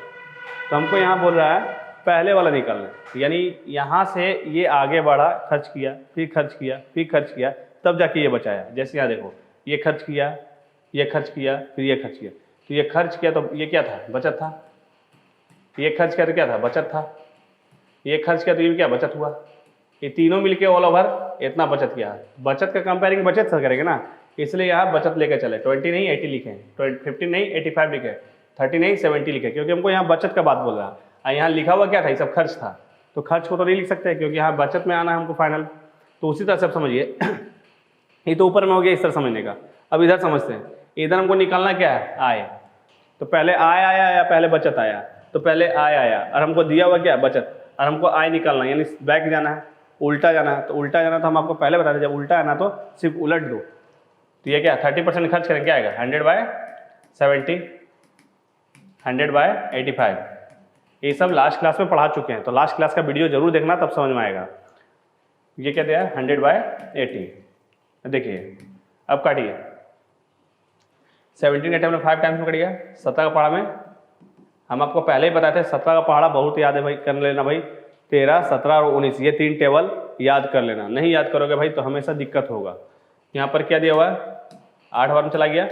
तो हमको यहाँ बोल रहा है पहले वाला निकालना, यानी यहाँ से ये आगे बढ़ा, खर्च किया, फिर खर्च किया, फिर खर्च किया, तब जाके ये बचाया। जैसे यहाँ देखो, ये खर्च किया, ये खर्च किया, फिर ये खर्च किया, तो ये खर्च किया तो ये क्या था, बचत था। ये खर्च किया तो क्या था, बचत था। ये खर्च किया तो ये क्या, बचत हुआ। ये तीनों मिलके ऑल ओवर इतना बचत किया। बचत का कंपेयरिंग बचत से करेंगे ना, इसलिए यहाँ बचत लेकर चले। 20 नहीं 80 लिखे, 15 नहीं 85 लिखे, 30 नहीं 70 लिखे, क्योंकि हमको यहाँ बचत का बात बोल रहा है। यहाँ लिखा हुआ क्या था, ये सब खर्च था, तो खर्च को तो नहीं लिख सकते क्योंकि यहाँ बचत में आना है हमको फाइनल। तो उसी तरह से आप समझिए, ये तो ऊपर में हो गया इस तरह समझने का। अब इधर समझते हैं, इधर हमको निकालना क्या है, आय। तो पहले आय आया या पहले बचत आया, तो पहले आय आया, और हमको दिया हुआ क्या, बचत, और हमको आय निकालना, यानी बैक जाना है, उल्टा जाना है। तो उल्टा जाना तो हम आपको पहले बता दें, जब उल्टा आना तो सिर्फ उलट दो। तो ये क्या, 30% खर्च करें, क्या आएगा 100/70, 100/85। ये सब लास्ट क्लास में पढ़ा चुके हैं, तो लास्ट क्लास का वीडियो जरूर देखना, तब समझ में आएगा। ये क्या दिया है, 100/80। देखिए अब काटिए, 17 का टाइम 5 टाइम्स में कट गया। 17 का पहाड़ा में हम आपको पहले ही बताए थे, 17 का पहाड़ा बहुत याद है भाई, कर लेना भाई। 13, 17 और 19 ये 3 टेबल याद कर लेना। नहीं याद करोगे भाई तो हमेशा दिक्कत होगा। यहाँ पर क्या दिया हुआ है, 8 बार में चला गया,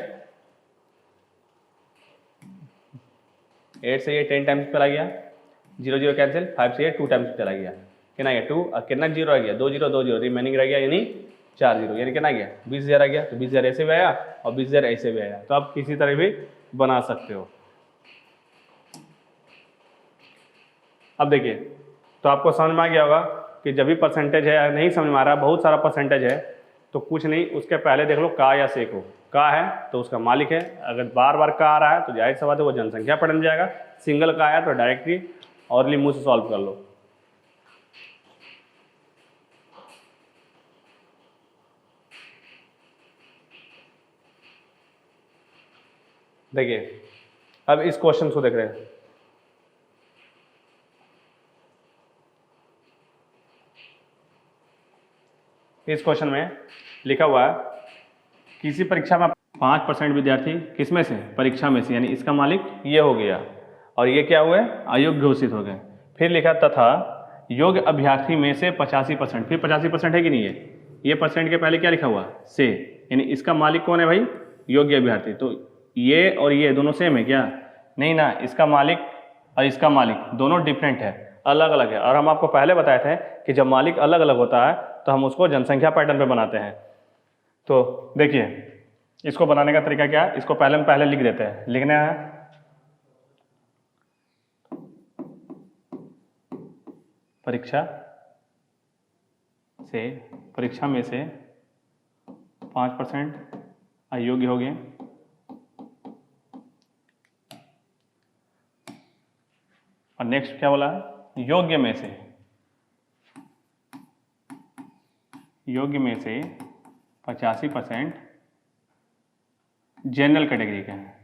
8 से ये 10 टाइम्स चला गया, 0 0 कैंसिल, 5 से ये 2 टाइम्स चला गया, कितना गया 2, और कितना 0 आ गया, 2 0 2 0, रिमेनिंग रह गया यानी 4 0, यानी कितना गया 20,000 आ गया। तो 20,000 ऐसे भी आया और 20,000 ऐसे भी आया, तो आप किसी तरह भी बना सकते हो। अब देखिए, तो आपको समझ में आ गया होगा कि जब भी परसेंटेज है, नहीं समझ में आ रहा, बहुत सारा परसेंटेज है, तो कुछ नहीं, उसके पहले देख लो का या से को। का है तो उसका मालिक है, अगर बार बार का आ रहा है तो जाहिर सी बात है वो जनसंख्या पढ़ने जाएगा। सिंगल का आया तो डायरेक्टली औरली मुंह से सॉल्व कर लो। देखिए अब इस क्वेश्चन को देख रहे हैं, इस क्वेश्चन में लिखा हुआ है किसी परीक्षा में 5% विद्यार्थी किसमें से, परीक्षा में से, यानी इसका मालिक ये हो गया और ये क्या हुए, अयोग्य घोषित हो गए। फिर लिखा तथा योग्य अभ्यर्थी में से 85%, फिर 85% है कि नहीं है, ये परसेंट के पहले क्या लिखा हुआ, से, यानी इसका मालिक कौन है भाई, योग्य अभ्यर्थी। तो ये और ये दोनों सेम है क्या, नहीं ना, इसका मालिक और इसका मालिक दोनों डिफरेंट है, अलग अलग है। और हम आपको पहले बताए थे कि जब मालिक अलग अलग होता है तो हम उसको जनसंख्या पैटर्न पे बनाते हैं। तो देखिए इसको बनाने का तरीका क्या है, इसको पहले लिख देते हैं, लिखना है परीक्षा में से 5% अयोग्य हो गए, और नेक्स्ट क्या बोला है, योग्य में से 85% जनरल कैटेगरी के हैं।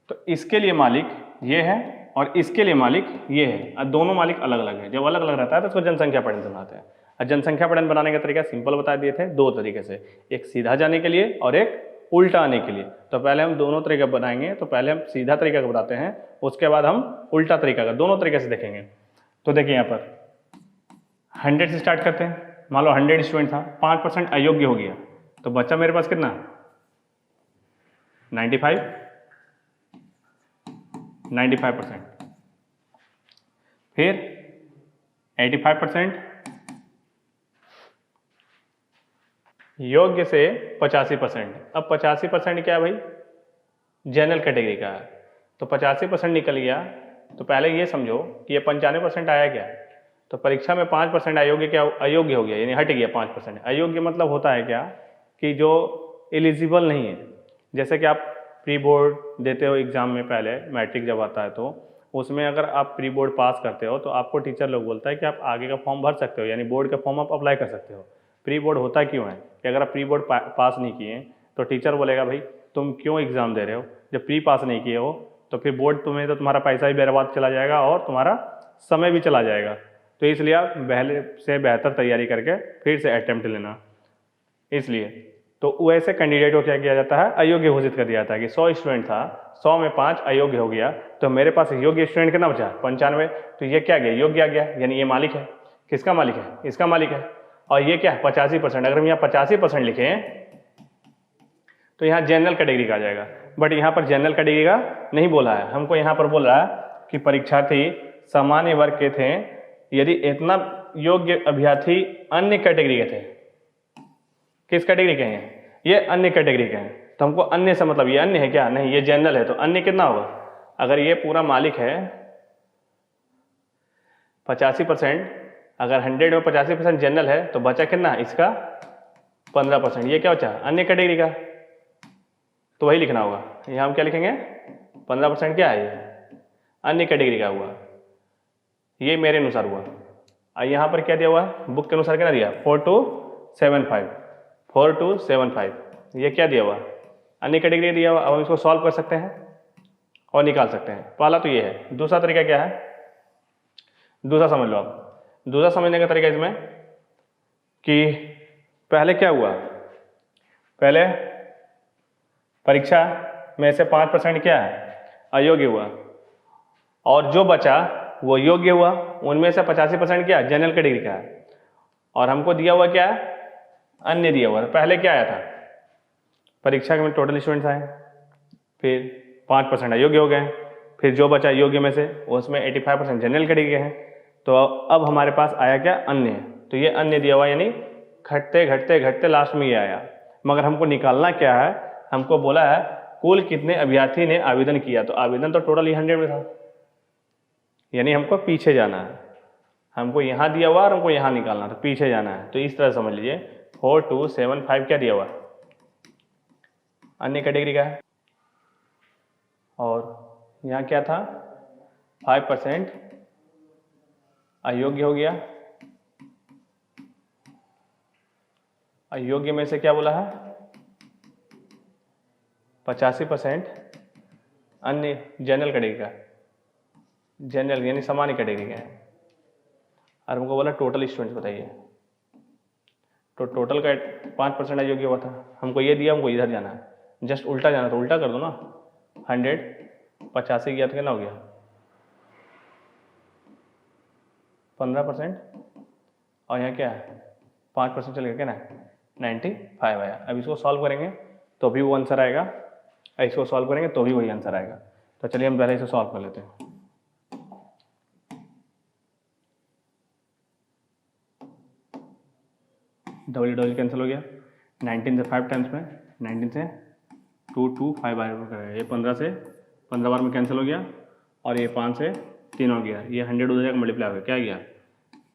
तो इसके लिए मालिक ये है और इसके लिए मालिक ये है, और दोनों मालिक अलग अलग है। जब अलग अलग रहता है तो उसको जनसंख्या पैटर्न बनाते हैं। और जनसंख्या पैटर्न बनाने का तरीका सिंपल बता दिए थे, दो तरीके से, एक सीधा जाने के लिए और एक उल्टा आने के लिए। तो पहले हम दोनों तरीका बनाएंगे, तो पहले हम सीधा तरीका का बताते हैं, उसके बाद हम उल्टा तरीका का, दोनों तरीके से देखेंगे। तो देखिए यहाँ पर 100 से स्टार्ट करते हैं। मान लो 100 स्टूडेंट था, 5% अयोग्य हो गया, तो बच्चा मेरे पास कितना, 95%। फिर 85% योग्य से 85%। अब 85% क्या है भाई, जनरल कैटेगरी का है। तो 85% निकल गया, तो पहले ये समझो कि ये 95% आया क्या, तो परीक्षा में 5% अयोग्य, क्या अयोग्य हो गया, यानी हट गया 5%। अयोग्य मतलब होता है क्या, कि जो एलिजिबल नहीं है। जैसे कि आप प्री बोर्ड देते हो एग्जाम में, पहले मैट्रिक जब आता है तो उसमें अगर आप प्री बोर्ड पास करते हो तो आपको टीचर लोग बोलता है कि आप आगे का फॉर्म भर सकते हो, यानी बोर्ड का फॉर्म आप अप्लाई कर सकते हो। प्री बोर्ड होता क्यों है कि अगर आप प्री बोर्ड पास नहीं किए तो टीचर बोलेगा भाई तुम क्यों एग्ज़ाम दे रहे हो, जब प्री पास नहीं किए हो तो फिर बोर्ड तुम्हें, तो तुम्हारा पैसा भी बर्बाद चला जाएगा और तुम्हारा समय भी चला जाएगा। तो इसलिए आप पहले से बेहतर तैयारी करके फिर से अटेम्प्ट लेना। इसलिए तो वैसे कैंडिडेट को क्या किया जाता है, अयोग्य घोषित कर दिया जाता है कि 100 स्टूडेंट था, 100 में 5 अयोग्य हो गया, तो मेरे पास योग्य स्टूडेंट कितना बचा, 95। तो ये क्या गया, योग्य आ गया, यानी ये मालिक है। किसका मालिक है, इसका मालिक है। और ये क्या है, 85%। अगर हम यहाँ 85% लिखें तो यहाँ जनरल कैटेगरी का आ जाएगा, बट यहाँ पर जनरल कैटेगरी का नहीं बोला है, हमको यहाँ पर बोल रहा है कि परीक्षार्थी सामान्य वर्ग के थे यदि इतना योग्य अभ्यर्थी अन्य कैटेगरी के थे। किस कैटेगरी के हैं, ये अन्य कैटेगरी के हैं। तो हमको अन्य से मतलब ये अन्य है क्या, नहीं, ये जनरल है, तो अन्य कितना होगा, अगर ये पूरा मालिक है 85%, अगर 100 में 85% जनरल है तो बचा कितना, इसका 15%, ये क्या बचा, अन्य कैटेगरी का। तो वही लिखना होगा, यहाँ हम क्या लिखेंगे, 15% क्या है, ये अन्य कैटेगरी का हुआ, ये मेरे अनुसार हुआ। और यहाँ पर क्या दिया हुआ है, बुक के अनुसार क्या दिया, 4275, ये क्या दिया हुआ, अन्य कैटेगरी दिया हुआ। अब हम इसको सॉल्व कर सकते हैं और निकाल सकते हैं। पहला तो ये है। दूसरा तरीका क्या है, दूसरा समझ लो आप। दूसरा समझने का तरीका इसमें कि पहले क्या हुआ, पहले परीक्षा में से 5% क्या है, अयोग्य हुआ, और जो बचा वो योग्य हुआ। उनमें से 85% क्या, जनरल कैटेगरी का है, और हमको दिया हुआ क्या है, अन्य दिया हुआ। पहले क्या आया था, परीक्षा में टोटल स्टूडेंट्स आए, फिर 5% अयोग्य हो गए, फिर जो बचा योग्य में से उसमें 85% जनरल कैटेगरी के हैं। तो अब हमारे पास आया क्या, अन्य। तो ये अन्य दिया हुआ, यानी घटते घटते घटते लास्ट में ये आया। मगर हमको निकालना क्या है, हमको बोला है कुल कितने अभ्यर्थी ने आवेदन किया, तो आवेदन तो टोटल 100 में था, यानी हमको पीछे जाना है। हमको यहाँ दिया हुआ और हमको यहाँ निकालना, तो पीछे जाना है। तो इस तरह समझ लीजिए 4275 क्या दिया हुआ, अन्य कैटेगरी का है, और यहाँ क्या था, 5% अयोग्य हो गया। अयोग्य में से क्या बोला है, 85% अन्य जनरल कैटेगरी का, जनरल यानी सामान्य कैटेगरी का है। और हमको बोला टोटल स्टूडेंट्स बताइए, तो टोटल का 5% योग्य हुआ था। हमको ये दिया, हमको इधर जाना है, जस्ट उल्टा जाना, तो उल्टा कर दो ना। 100 85 गया तो कितना हो गया 15%, और यहाँ क्या है 5% चल गया, क्या ना 95 आया। अब इसको सॉल्व करेंगे तो भी वो आंसर आएगा, इसको सॉल्व करेंगे तो भी वही आंसर आएगा। तो चलिए हम पहले इसे सॉल्व कर लेते हैं। डबल डबल कैंसिल हो गया, 19 से 5 टाइम्स में, 19 से 2 2 5 बार करेगा, ये 15 से 15 बार में कैंसिल हो गया, और ये 5 से 3 हो गया, ये 100 उधर जाकर मल्टीप्लाई हो गया, क्या गया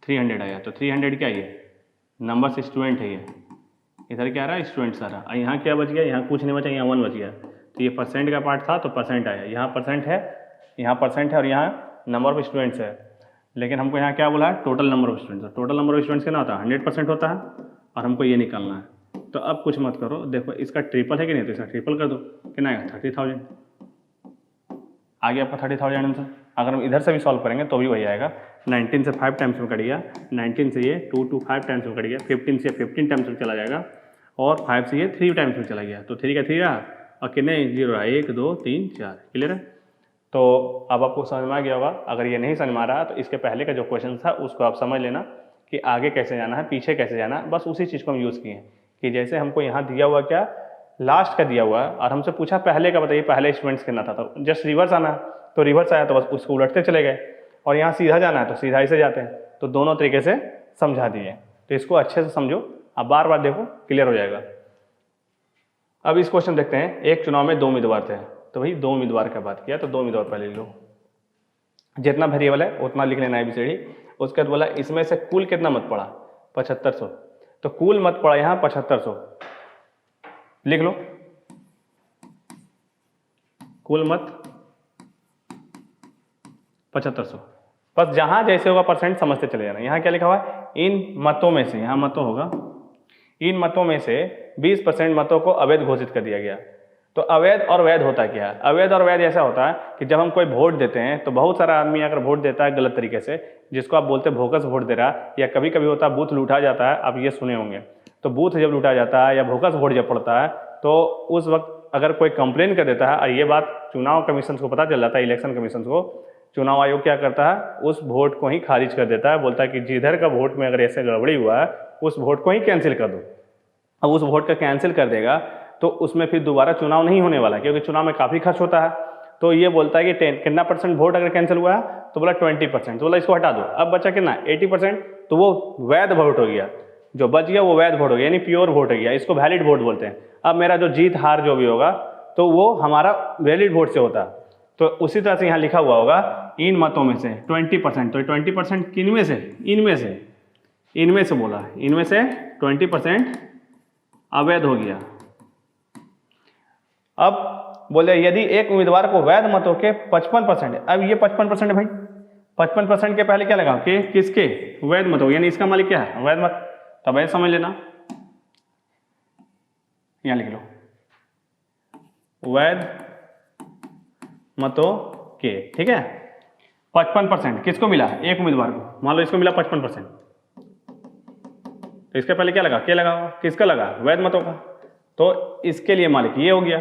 300 आया। तो 300 क्या ये नंबर से स्टूडेंट है, ये इधर क्या आ रहा है स्टूडेंट्स आ रहा है। यहाँ क्या बच गया, यहाँ कुछ नहीं बचा, यहाँ 1 बच गया। तो ये परसेंट का पार्ट था तो परसेंट आया, यहाँ परसेंट है, यहाँ परसेंट है, और यहाँ नंबर ऑफ स्टूडेंट्स है। लेकिन हमको यहाँ क्या बोला है total number of students. Total number of students कितना होता है 100% होता है, और हमको ये निकालना है। तो अब कुछ मत करो, देखो इसका ट्रिपल है कि नहीं, तो इसका ट्रिपल कर दो, कितना आएगा 30,000 आ गया आपका 30,000 आंसर। अगर हम इधर से भी सॉल्व करेंगे तो भी वही आएगा। 19 से 5 टाइम्स में कट गया, 19 से ये 2 to 5 टाइम्स में कट गया, 15 से 15 टाइम्स में चला जाएगा, और 5 से ये 3 टाइम्स में चला गया। तो 3 का 3 रहा, और कितने 0 रहा 1 2 3 4। क्लियर है? तो अब आपको समझ में आ गया होगा। अगर ये नहीं समझ में आ रहा तो इसके पहले का जो क्वेश्चन था उसको आप समझ लेना कि आगे कैसे जाना है, पीछे कैसे जाना है। बस उसी चीज़ को हम यूज़ किए हैं कि जैसे हमको यहाँ दिया हुआ क्या लास्ट का दिया हुआ है, और हमसे पूछा पहले का बताइए पहले स्टूडेंट्स कितना था, तो जस्ट रिवर्स आना है, तो रिवर्स आया तो बस उसको उलटते चले गए। और यहाँ सीधा जाना है तो सीधा ऐसे जाते हैं। तो दोनों तरीके से समझा दिए, तो इसको अच्छे से समझो, अब बार बार देखो क्लियर हो जाएगा। अब इस क्वेश्चन देखते हैं। एक चुनाव में 2 उम्मीदवार थे, तो भाई 2 उम्मीदवार का बात किया तो 2 उम्मीदवार पहले लिख लो, जितना वेरिएबल है उतना लिख लेना ABCD। उसके बाद बोला इसमें से कुल कितना मत पड़ा 7500, तो कुल मत पड़ा यहाँ 7500 लिख लो, कुल मत 7500। बस जहां जैसे होगा परसेंट समझते चले जाना। यहाँ क्या लिखा हुआ है इन मतों में से, यहाँ मतों होगा, इन मतों में से 20% मतों को अवैध घोषित कर दिया गया। तो अवैध और वैध होता क्या है? अवैध और वैध ऐसा होता है कि जब हम कोई वोट देते हैं तो बहुत सारा आदमी अगर वोट देता है गलत तरीके से, जिसको आप बोलते हैं भोकस वोट दे रहा, या कभी कभी होता है बूथ लूटा जाता है, आप ये सुने होंगे। तो बूथ जब लूटा जाता है या भोकस वोट जब पड़ता है तो उस वक्त अगर कोई कंप्लेन कर देता है, और ये बात चुनाव कमीशन को पता चल जाता है, इलेक्शन कमीशन को, चुनाव आयोग क्या करता है उस वोट को ही खारिज कर देता है, बोलता है कि जिधर का वोट में अगर ऐसे गड़बड़ी हुआ है उस वोट को ही कैंसिल कर दो। अब उस वोट का कैंसिल कर देगा तो उसमें फिर दोबारा चुनाव नहीं होने वाला, क्योंकि चुनाव में काफ़ी खर्च होता है। तो ये बोलता है कि कितना % वोट अगर कैंसिल हुआ है, तो बोला 20%, तो बोला इसको हटा दो। अब बचा कितना 80%, तो वो वैध वोट हो गया, जो बच गया वो वैध वोट हो गया, यानी प्योर वोट हो गया, इसको वैलिड वोट बोलते हैं। अब मेरा जो जीत हार जो भी होगा तो वो हमारा वैलिड वोट से होता है। तो उसी तरह से यहाँ लिखा हुआ होगा इन मतों में से 20%, तो 20% किनमें से, इनमें से बोला, इनमें से 20% अवैध हो गया। अब बोले यदि एक उम्मीदवार को वैध मतों के 55%, अब ये 55% है भाई, 55% के पहले क्या लगा कि किसके वैध मतों, यानी इसका मालिक क्या है वैध मत, तब ऐसा समझ लेना, यहां लिख लो वैध मतों के, ठीक है। 55% किसको मिला, एक उम्मीदवार को, मान लो इसको मिला 55%, तो इसके पहले क्या लगा, क्या लगा, किसका लगा वैध मतों का, तो इसके लिए मालिक ये हो गया।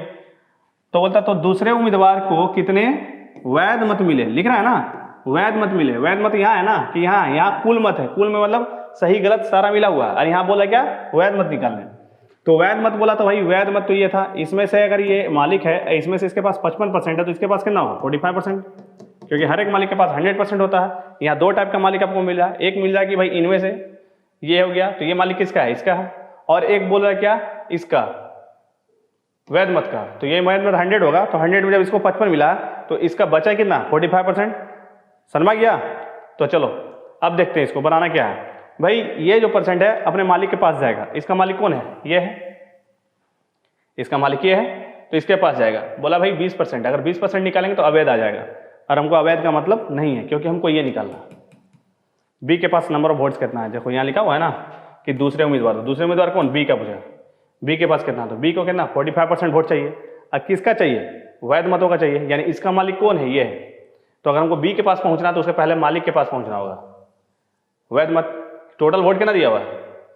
तो बोलता तो दूसरे उम्मीदवार को कितने वैध मत मिले, लिख रहा है ना वैध मत मिले, वैध मत यहाँ है ना कि यहाँ कुल मत है, कुल में मतलब सही गलत सारा मिला हुआ है, और यहाँ बोला क्या वैध मत निकालने। तो वैध मत बोला तो भाई वैध मत तो ये था, इसमें से अगर ये मालिक है, इसमें से इसके पास 55% है, तो इसके पास कितना होगा 45%, क्योंकि हर एक मालिक के पास 100% होता है। यहाँ 2 टाइप का मालिक आपको मिला, एक मिल जाए कि भाई इनमें से ये हो गया, तो ये मालिक किसका है, इसका है, और एक बोल रहा है क्या इसका वैध मत का, तो ये वैध मत 100 होगा, तो 100 में जब इसको 55 मिला तो इसका बचा कितना 45%, समझ गया। तो चलो अब देखते हैं इसको बनाना क्या है। भाई ये जो परसेंट है अपने मालिक के पास जाएगा, इसका मालिक कौन है, ये है, इसका मालिक ये है, तो इसके पास जाएगा। बोला भाई 20%, अगर 20% निकालेंगे तो अवैध आ जाएगा, और हमको अवैध का मतलब नहीं है क्योंकि हमको ये निकालना। बी के पास नंबर ऑफ वोट्स कितना है, देखो यहाँ लिखा हुआ है ना कि दूसरे उम्मीदवार कौन, बी का पूछा, बी के पास कितना, तो बी को कितना 45% वोट चाहिए। अब किसका चाहिए? वैध मतों का चाहिए, यानी इसका मालिक कौन है? ये है। तो अगर हमको बी के पास पहुंचना है तो उससे पहले मालिक के पास पहुंचना होगा। वैध मत, टोटल वोट कितना दिया हुआ है?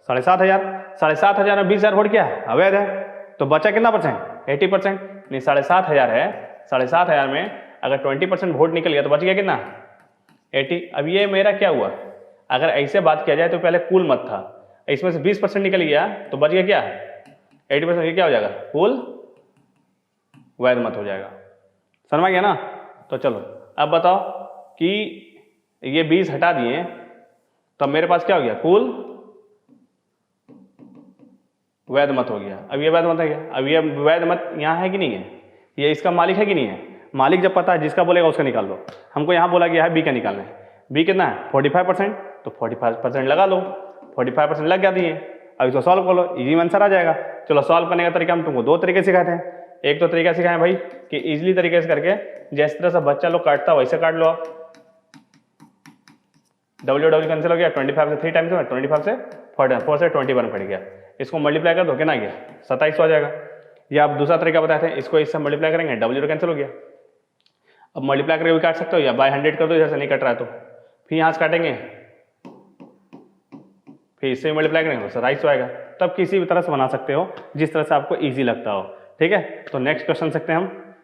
7,500। 7,500 में 20,000 वोट क्या है? अवैध है। तो बचा कितना परसेंट? 80%। नहीं, 7,500 है, 7,500 में अगर 20% वोट निकल गया तो बच गया कितना? 80। अब ये मेरा क्या हुआ? अगर ऐसे बात किया जाए तो पहले कुल मत था, इसमें से 20% निकल गया तो बच गया क्या? 80%। ये क्या हो जाएगा? कुल वैध मत हो जाएगा। समझ में गया ना? तो चलो अब बताओ कि ये 20 हटा दिए तो मेरे पास क्या हो गया? कुल वैध मत हो गया। अब ये वैध मत है क्या? अब ये वैध मत यहाँ है कि नहीं है? ये इसका मालिक है कि नहीं है? मालिक जब पता है, जिसका बोलेगा उसका निकाल दो। हमको यहाँ बोला गया है बी का निकालना है। बी कितना है? 45%। तो 45% लगा लो, 45% लग जाती है। अब इसको सॉल्व कर लो, इजी आंसर आ जाएगा। चलो सॉल्व करने का तरीका हम तुमको 2 तरीके सिखाते हैं। एक तो तरीका सिखाएं भाई कि इजीली तरीके से करके, जिस तरह से बच्चा लोग काटता वैसे काट लो आप। W कैंसिल हो गया, 25 से 3 टाइम्स में, 25 से 4 से 21 पड़ गया। इसको मल्टीप्लाई कर दो, कितना गया? 27 हो जाएगा। या आप दूसरा तरीका बताते हैं, इसको इससे मल्टीप्लाई करेंगे, W कैंसिल हो गया। अब मल्टीप्लाई करके भी काट सकते हो या बाय 100 कर दो, जैसे नहीं कट रहा है तो। फिर यहाँ से काटेंगे, फिर इससे मल्टीप्लाई करेंगे तो 27 आएगा। तब किसी भी तरह से बना सकते हो, जिस तरह से आपको ईजी लगता हो। ठीक है, तो नेक्स्ट क्वेश्चन सकते हैं हम।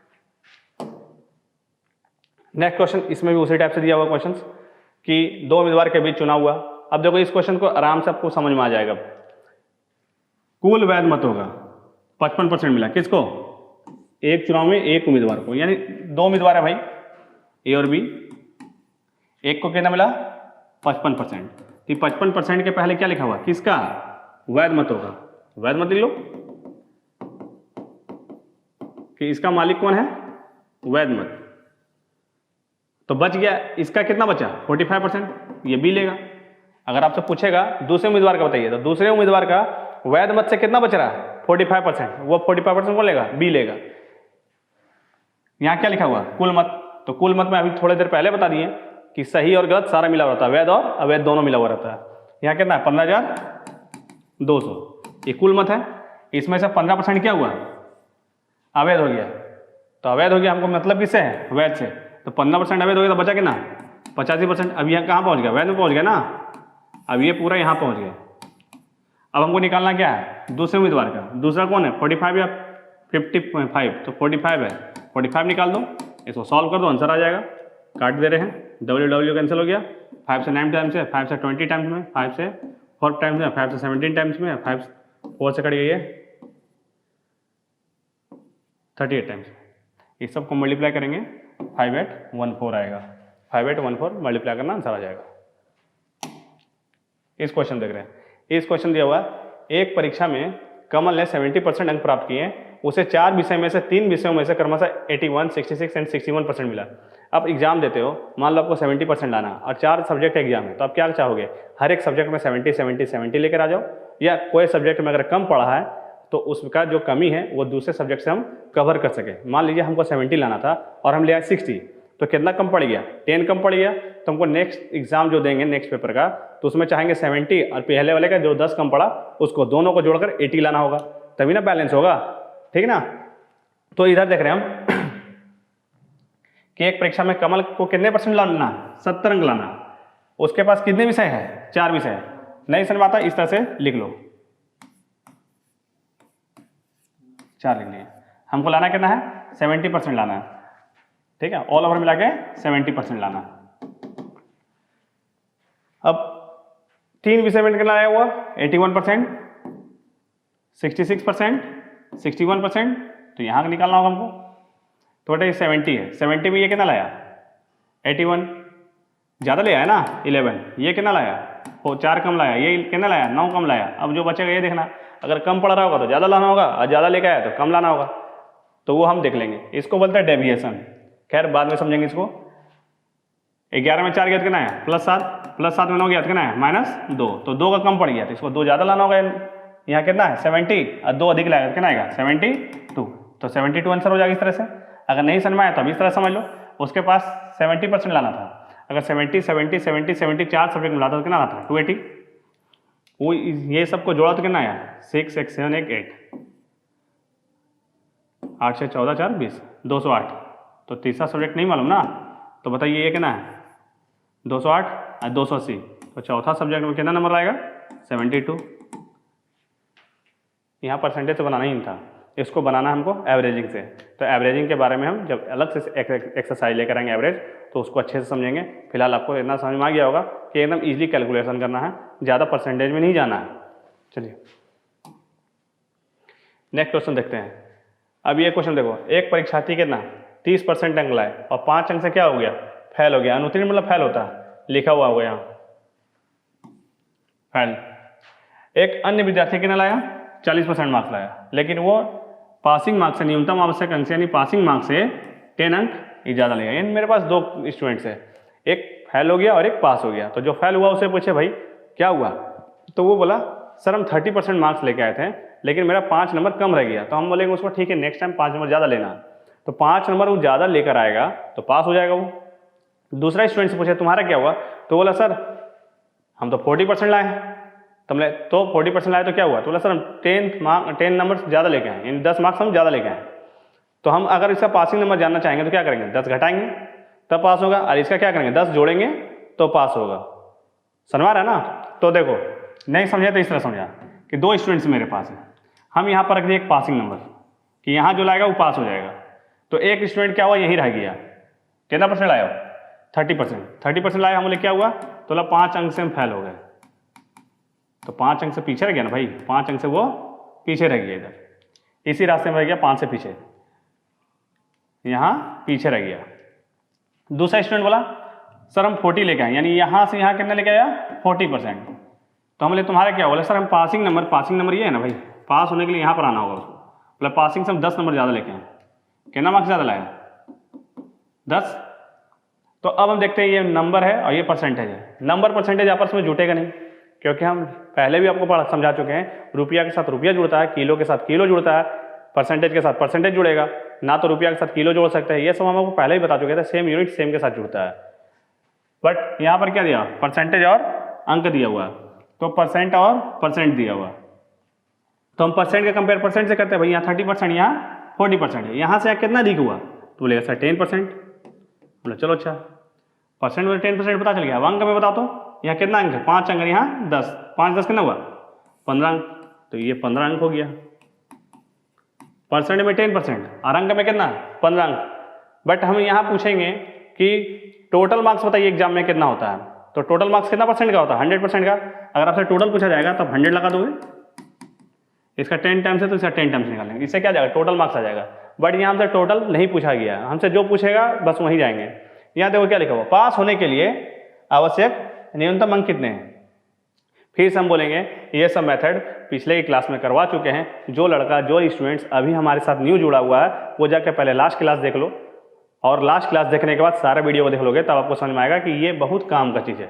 नेक्स्ट क्वेश्चन, इसमें भी उसी टाइप से दिया हुआ क्वेश्चन कि 2 उम्मीदवार के बीच चुनाव हुआ। अब देखो इस क्वेश्चन को आराम से आपको समझ में आ जाएगा। कुल वैध मत होगा 55% मिला, किसको? एक चुनाव में एक उम्मीदवार को, यानी 2 उम्मीदवार है भाई, ए और बी। एक को कितना मिला? 55%। तो 55% के पहले क्या लिखा हुआ? किसका? वैध मत होगा। वैध मत लिख लो कि इसका मालिक कौन है? वैध मत। तो बच गया, इसका कितना बचा? 45%। ये बी लेगा। अगर आपसे पूछेगा दूसरे उम्मीदवार का बताइए, तो दूसरे उम्मीदवार का वैध मत से कितना बच रहा है? 45%। वो 45% कौन लेगा? बी लेगा। यहां क्या लिखा हुआ? कुल मत। तो कुल मत में अभी थोड़ी देर पहले बता दिए कि सही और गलत सारा मिला हुआ रहता है, वैध और अवैध दोनों मिला हुआ रहता है। यहाँ कितना है? 15,200। ये कुल मत है। इसमें से 15% क्या हुआ? अवैध हो गया। तो अवैध हो गया, हमको मतलब किससे है? वैध से। तो 15% अवैध हो गया तो बचा कितना? 85%। अब यहाँ कहाँ पहुँच गया? वैध में पहुँच गया ना। अब ये पूरा यहाँ पहुँच गया। अब हमको निकालना क्या है? दूसरे उम्मीदवार का। दूसरा कौन है? 45 या 55? तो 45 है, 45 निकाल दो, इसको सॉल्व कर दो, आंसर आ जाएगा। काट दे रहे हैं, W कैंसिल हो गया। 5 से 9 टाइम्स है, 5 से 20 टाइम्स में, 5 से 4 टाइम्स में, 5 से 17 टाइम्स में, 5 4 से कट गई है 38 टाइम्स। इस सब को मल्टीप्लाई करेंगे, 5814 आएगा। 5814 मल्टीप्लाई करना, आंसर आ जाएगा। इस क्वेश्चन देख रहे हैं। इस क्वेश्चन दिया हुआ, एक परीक्षा में कमल ने 70% अंक प्राप्त किए। उसे 4 विषय में से 3 विषयों में से क्रमशः 81, 66 एंड 61% मिला। आप एग्जाम देते हो, मान लो आपको 70% लाना और 4 सब्जेक्ट एग्जाम है, तो आप क्या चाहोगे? हर एक सब्जेक्ट में 70, 70, 70 लेकर आ जाओ, या कोई सब्जेक्ट में अगर कम पढ़ा है तो उसका जो कमी है वो दूसरे सब्जेक्ट से हम कवर कर सके। मान लीजिए हमको 70 लाना था और हम ले आए 60, तो कितना कम पड़ गया? 10 कम पड़ गया। तो हमको नेक्स्ट एग्जाम जो देंगे नेक्स्ट पेपर का, तो उसमें चाहेंगे 70 और पहले वाले का जो 10 कम पड़ा उसको दोनों को जोड़कर 80 लाना होगा, तभी ना बैलेंस होगा। ठीक ना? तो इधर देख रहे हैं हम कि एक परीक्षा में कमल को कितने % लाना? 70 अंक लाना। उसके पास कितने विषय है? 4 विषय है। नहीं समझ आता, इस तरह से लिख लो, 4 लिख लिए। हमको लाना कितना है? 70% लाना है। ठीक है, ऑल ओवर मिला के 70% लाना। अब 3 विषय में कितना आया हुआ? 81%, 66%, 61%। तो यहाँ का निकालना होगा हमको। तो बेटा ये 70 है, 70 में ये कितना लाया? 81। ज़्यादा ले आया ना 11। ये कितना लाया? वो 4 कम लाया। ये कितना लाया? 9 कम लाया। अब जो बचेगा ये देखना, अगर कम पड़ रहा होगा तो ज़्यादा लाना होगा, और ज़्यादा लेके आया तो कम लाना होगा। तो वो हम देख लेंगे। इसको बोलते हैं डेविएशन। खैर बाद में समझेंगे इसको। 11 में 4 गया तो कितना है? +7, +7 में 9 गया तो कितना है? -2। तो 2 का कम पड़ गया तो इसको 2 ज़्यादा लाना होगा। यहाँ कितना है? 70 और 2 अधिक लाएगा तो कितना आएगा? 72। तो 72 आंसर हो जाएगा इस तरह से। अगर नहीं समझ में आया तो अब इस तरह समझ लो, उसके पास 70% लाना था। अगर 70, 70, 70, 70 4 सब्जेक्ट मिला था तो कितना आना था? 280। वो ये सबको जोड़ा तो कितना आया? 6, 6, 7, 8। 8 से 14 4 20, 208। तो तीसरा सब्जेक्ट नहीं मालूम ना, तो बताइए ये कितना है, 208 और 280। तो चौथा सब्जेक्ट में कितना नंबर आएगा, 72। यहाँ परसेंटेज से बनाना ही नहीं था, इसको बनाना हमको एवरेजिंग से। तो एवरेजिंग के बारे में हम जब अलग से एक्सरसाइज लेकर आएंगे एवरेज, तो उसको अच्छे से समझेंगे। फिलहाल आपको इतना समझ में आ गया होगा कि एकदम इजीली कैलकुलेशन करना है, ज़्यादा परसेंटेज में नहीं जाना है। चलिए नेक्स्ट क्वेश्चन देखते हैं। अब ये क्वेश्चन देखो, एक परीक्षार्थी कितना 30% अंक लाए और 5 अंक से क्या हो गया, फेल हो गया। अनुत्तीर्ण मतलब फेल होता है, लिखा हुआ होगा यहाँ फेल। एक अन्य विद्यार्थी कितना लाया, 40% मार्क्स लाया, लेकिन वो पासिंग मार्क्स से, न्यूनतम आवश्यक अंक से यानी पासिंग मार्क्स से 10 अंक ज़्यादा लेगा। यानी मेरे पास 2 स्टूडेंट्स है, एक फेल हो गया और एक पास हो गया। तो जो फेल हुआ उसे पूछे भाई क्या हुआ, तो वो बोला सर हम 30% मार्क्स लेके आए थे, लेकिन मेरा 5 नंबर कम रह गया। तो हम बोलेंगे उसको ठीक है नेक्स्ट टाइम 5 नंबर ज़्यादा लेना। तो 5 नंबर वो ज़्यादा लेकर आएगा तो पास हो जाएगा वो। दूसरा स्टूडेंट से पूछे तुम्हारा क्या हुआ, तो बोला सर हम तो 40% लाए हैं। तो 40% लाए तो क्या हुआ, तो बोला सर हम 10 नंबर ज़्यादा लेके आए, यानी 10 मार्क्स हम ज़्यादा लेके आए। तो हम अगर इसका पासिंग नंबर जानना चाहेंगे तो क्या करेंगे, 10 घटाएंगे तब पास होगा, और इसका क्या करेंगे 10 जोड़ेंगे तो पास होगा। समझ रहा है ना। तो देखो नहीं समझा तो इस तरह समझा कि 2 स्टूडेंट्स मेरे पास हैं, हम यहाँ पर रख दिए एक पासिंग नंबर कि यहाँ जो लाएगा वो पास हो जाएगा। तो एक स्टूडेंट क्या हुआ, यहीं रह गया। कितना परसेंट लाया, 30% लाया। हम बोले क्या हुआ, तो बोला 5 अंक से हम फेल हो गए। तो 5 अंक से पीछे रह गया ना भाई, 5 अंक से वो पीछे रह गया, इधर इसी रास्ते में रह गया, 5 से पीछे, यहाँ पीछे रह गया। दूसरा स्टूडेंट बोला सर हम 40 लेके आए, यानी यहाँ से यहाँ कितना लेके आया 40%। तो हम बोले तुम्हारा क्या, बोले सर हम पासिंग नंबर ये है ना भाई, पास होने के लिए यहाँ पर आना होगा उसको। बोले पासिंग से हम 10 नंबर ज़्यादा लेके आए। कितना मार्क्स ज़्यादा लाया, 10। तो अब हम देखते हैं ये नंबर है और ये परसेंटेज है। नंबर परसेंटेज आपस में जुटेगा नहीं, क्योंकि हम पहले भी आपको समझा चुके हैं, रुपया के साथ रुपया जुड़ता है, किलो के साथ किलो जुड़ता है, परसेंटेज के साथ परसेंटेज जुड़ेगा ना। तो रुपया के साथ किलो जोड़ सकते हैं, ये सब हम आपको पहले ही बता चुके थे। सेम यूनिट सेम के साथ जुड़ता है। बट यहाँ पर क्या दिया, परसेंटेज और अंक दिया हुआ है, तो परसेंट और परसेंट दिया हुआ। तो हम परसेंट का कंपेयर परसेंट से करते हैं भाई, यहाँ 30%, यहाँ 40% है। यहाँ से कितना अधिक हुआ, तो बोलेगा सर 10%। बोले चलो अच्छा, परसेंट में 10% पता चल गया। अब अंक में बताओ तो यहाँ कितना अंक है, 5 अंक, यहाँ 10, 5 10 कितना हुआ 15 अंक। तो ये 15 अंक हो गया। परसेंट में 10% और अंक में कितना 15 अंक। बट हम यहाँ पूछेंगे कि टोटल मार्क्स बताइए एग्जाम में कितना होता है। तो टोटल मार्क्स कितना परसेंट का होता है, 100% का। अगर आपसे टोटल पूछा जाएगा तो 100 लगा दोगे, इसका 10 टाइम्स है तो इसका 10 टाइम्स निकालेंगे, इससे क्या जाएगा टोटल मार्क्स आ जाएगा। बट यहाँ हमसे टोटल नहीं पूछा गया, हमसे जो पूछेगा बस वहीं जाएंगे। यहाँ देखो क्या लिखा हुआ, पास होने के लिए आवश्यक न्यूनतम अंक कितने हैं। फिर से हम बोलेंगे ये सब मेथड पिछले ही क्लास में करवा चुके हैं। जो लड़का जो स्टूडेंट्स अभी हमारे साथ न्यू जुड़ा हुआ है वो जाके पहले लास्ट क्लास देख लो, और लास्ट क्लास देखने के बाद सारा वीडियो को देख लोगे तब आपको समझ में आएगा कि ये बहुत काम का चीज़ है।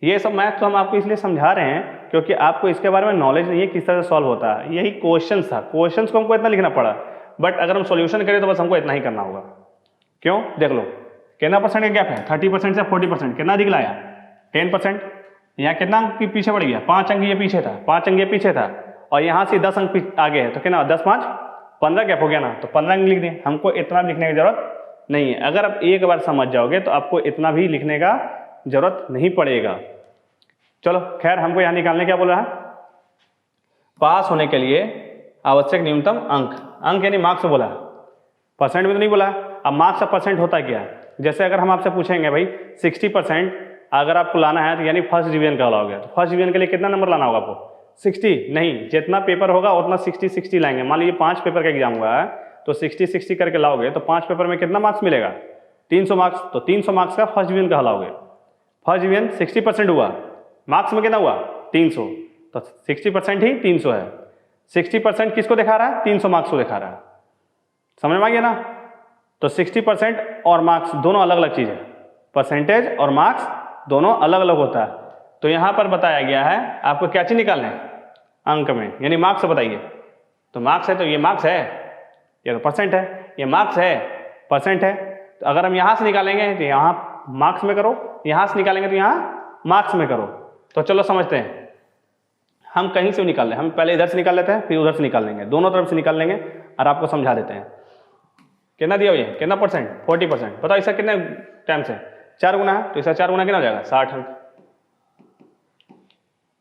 ये सब मैथ तो हम आपको इसलिए समझा रहे हैं क्योंकि आपको इसके बारे में नॉलेज नहीं है किस तरह से सॉल्व होता है। यही क्वेश्चन था, क्वेश्चन को हमको इतना लिखना पड़ा, बट अगर हम सॉल्यूशन करें तो बस हमको इतना ही करना होगा। क्यों, देख लो कितना परसेंट का गैप है, 30% से 40%। कितना अधिक लाया 10%। यहाँ कितना अंक पीछे पड़ गया, 5 अंक ये पीछे था, 5 अंक ये पीछे था, और यहाँ से 10 अंक आगे है। तो कितना 10 5 15 गैप हो गया ना, तो 15 अंक लिख दें। हमको इतना लिखने की जरूरत नहीं है। अगर आप एक बार समझ जाओगे तो आपको इतना भी लिखने का जरूरत नहीं पड़ेगा। चलो खैर, हमको यहाँ निकालने क्या बोला है, पास होने के लिए आवश्यक न्यूनतम अंक यानी मार्क्स बोला, परसेंट में तो नहीं बोला। अब मार्क्स का परसेंट होता क्या है, जैसे अगर हम आपसे पूछेंगे भाई 60% अगर आपको लाना है तो यानी फर्स्ट डिवीजन का लाओगे, तो फर्स्ट डिवीजन के लिए कितना नंबर लाना होगा आपको 60 नहीं, जितना पेपर होगा उतना 60 लाएंगे। मान लीजिए 5 पेपर का एग्जाम हुआ है तो 60 करके लाओगे तो 5 पेपर में कितना मार्क्स मिलेगा 300 मार्क्स। तो 300 मार्क्स का फर्स्ट डिवीजन का लाओगे, फर्स्ट डिवीजन 60% हुआ, मार्क्स में कितना हुआ 300, तो 60% ही 300 है। 60% किसको दिखा रहा है, 300 मार्क्स को दिखा रहा है। समझ में आ गया ना। तो 60% और मार्क्स दोनों अलग अलग चीज़ है, परसेंटेज और मार्क्स दोनों अलग अलग होता है। तो यहाँ पर बताया गया है आपको क्या चीज़ निकालना है अंक में, यानी मार्क्स बताइए। तो मार्क्स है तो ये मार्क्स है, ये तो परसेंट है, ये मार्क्स है परसेंट है। तो अगर हम यहाँ से निकालेंगे तो यहाँ मार्क्स में करो, यहाँ से निकालेंगे तो यहाँ मार्क्स में करो। तो चलो समझते हैं, हम कहीं से भी निकाल लें, हम पहले इधर से निकाल लेते हैं फिर उधर से निकाल लेंगे, दोनों तरफ से निकाल लेंगे और आपको समझा देते हैं। कितना दिया हुआ है, कितना परसेंट, 40%। बताओ इसका कितने टाइम से 4 गुना है, तो इसका 4 गुना कितना हो जाएगा, 60 अंक।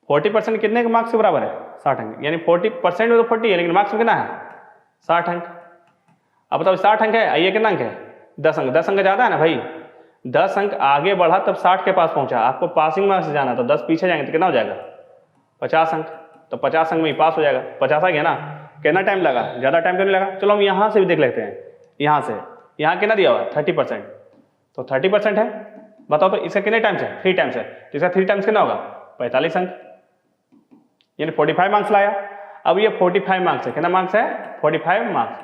40% कितने के मार्क्स के बराबर है, 60 अंक। यानी 40% में तो 40 है, लेकिन मार्क्स में कितना है, 60 अंक। अब बताओ 60 अंक है, आइए कितना अंक है, 10 अंक। 10 अंक ज़्यादा है ना भाई, 10 अंक आगे बढ़ा तब 60 के पास पहुंचा। आपको पासिंग मार्क्स से जाना, तो 10 पीछे जाएंगे तो कितना हो जाएगा, 50 अंक। तो 50 अंक में ही पास हो जाएगा। 50 आ गया ना, कितना टाइम लगा, ज़्यादा टाइम तो नहीं लगा। चलो हम यहाँ से भी देख लेते हैं, यहाँ से यहाँ कितना दिया हुआ है, 30%। तो 30% है, बताओ तो इसका कितने टाइम्स है, 3 टाइम्स है। तो इसका 3 टाइम्स कितना होगा, 45 अंक, यानी 45 मार्क्स लाया। अब ये 45 मार्क्स है, कितना मार्क्स है, 45 मार्क्स।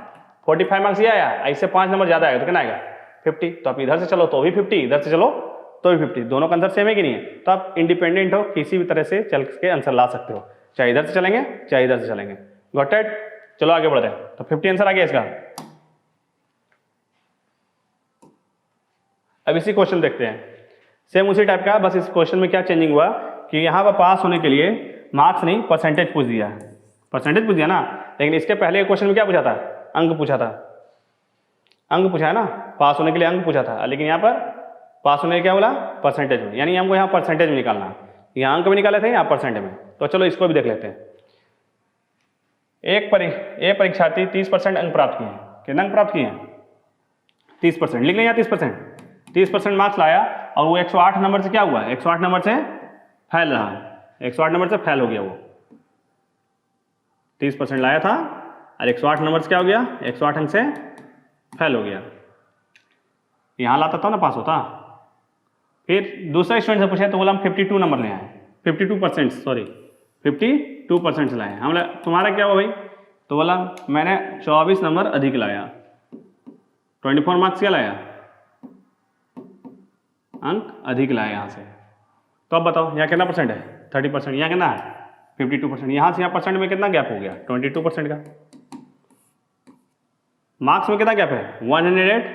45 मार्क्स ये आया, ऐसे 5 नंबर ज़्यादा आएगा तो कितना आएगा, 50। तो आप इधर से चलो तो भी 50, इधर से चलो तो भी 50, दोनों का आंसर सेम है कि नहीं है। तो आप इंडिपेंडेंट हो, किसी भी तरह से चल के आंसर ला सकते हो, चाहे इधर से चलेंगे चाहे इधर से चलेंगे। Got it. चलो आगे बढ़ते हैं। तो 50 आंसर आ गया इसका। अब इसी क्वेश्चन देखते हैं, सेम उसी टाइप का, बस इस क्वेश्चन में क्या चेंजिंग हुआ कि यहाँ पर पास होने के लिए मार्क्स नहीं परसेंटेज पूछ दिया है, परसेंटेज पूछ दिया ना। लेकिन इसके पहले क्वेश्चन में क्या पूछा था, अंक पूछा था, अंक पूछा है ना, पास होने के लिए अंक पूछा था। लेकिन यहाँ पर पास होने के क्या बोला, परसेंटेज में, यानी हमको यहाँ परसेंटेज में निकालना है। यहाँ अंक में निकाले थे, यहाँ परसेंटेज में। तो चलो इसको भी देख लेते हैं। एक परीक्षार्थी 30% अंक प्राप्त किए हैं। कितना अंक प्राप्त किए हैं, 30%। लिख लें यहाँ 30%, 30% मार्क्स लाया और वो 108 नंबर से क्या हुआ, 108 नंबर से फेल रहा, 108 नंबर से फेल हो गया। वो 30% लाया था और 108 नंबर से क्या हो गया, 108 अंक से फेल हो गया। यहाँ लाता था ना, पास होता। फिर दूसरा स्टूडेंट से पूछे तो बोला हम 52 नंबर ले आए, 52%, सॉरी 52% लाए। हम बोला तुम्हारा क्या हुआ भाई, तो बोला मैंने 24 नंबर अधिक लाया, 24 मार्क्स क्या लाया, अंक अधिक लाया यहाँ से। तो अब बताओ यहाँ कितना परसेंट है, 30%, यहाँ कितना है 52%। यहाँ से यहाँ परसेंट में कितना गैप हो गया, 22% का। मार्क्स में कितना गैप है, 108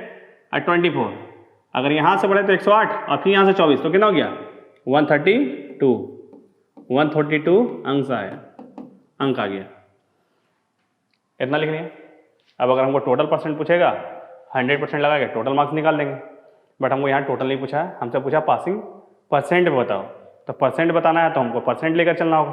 और 24। अगर यहाँ से बढ़े तो 108 और फिर यहाँ से 24, तो कितना हो गया 132 अंक आया, अंक आ गया। इतना लिखनी है। अब अगर हमको टोटल परसेंट पूछेगा, 100% लगा के टोटल मार्क्स निकाल देंगे। बट हमको यहाँ टोटल नहीं पूछा है, हमसे पूछा पासिंग परसेंट बताओ। तो परसेंट बताना है तो हमको परसेंट लेकर चलना होगा,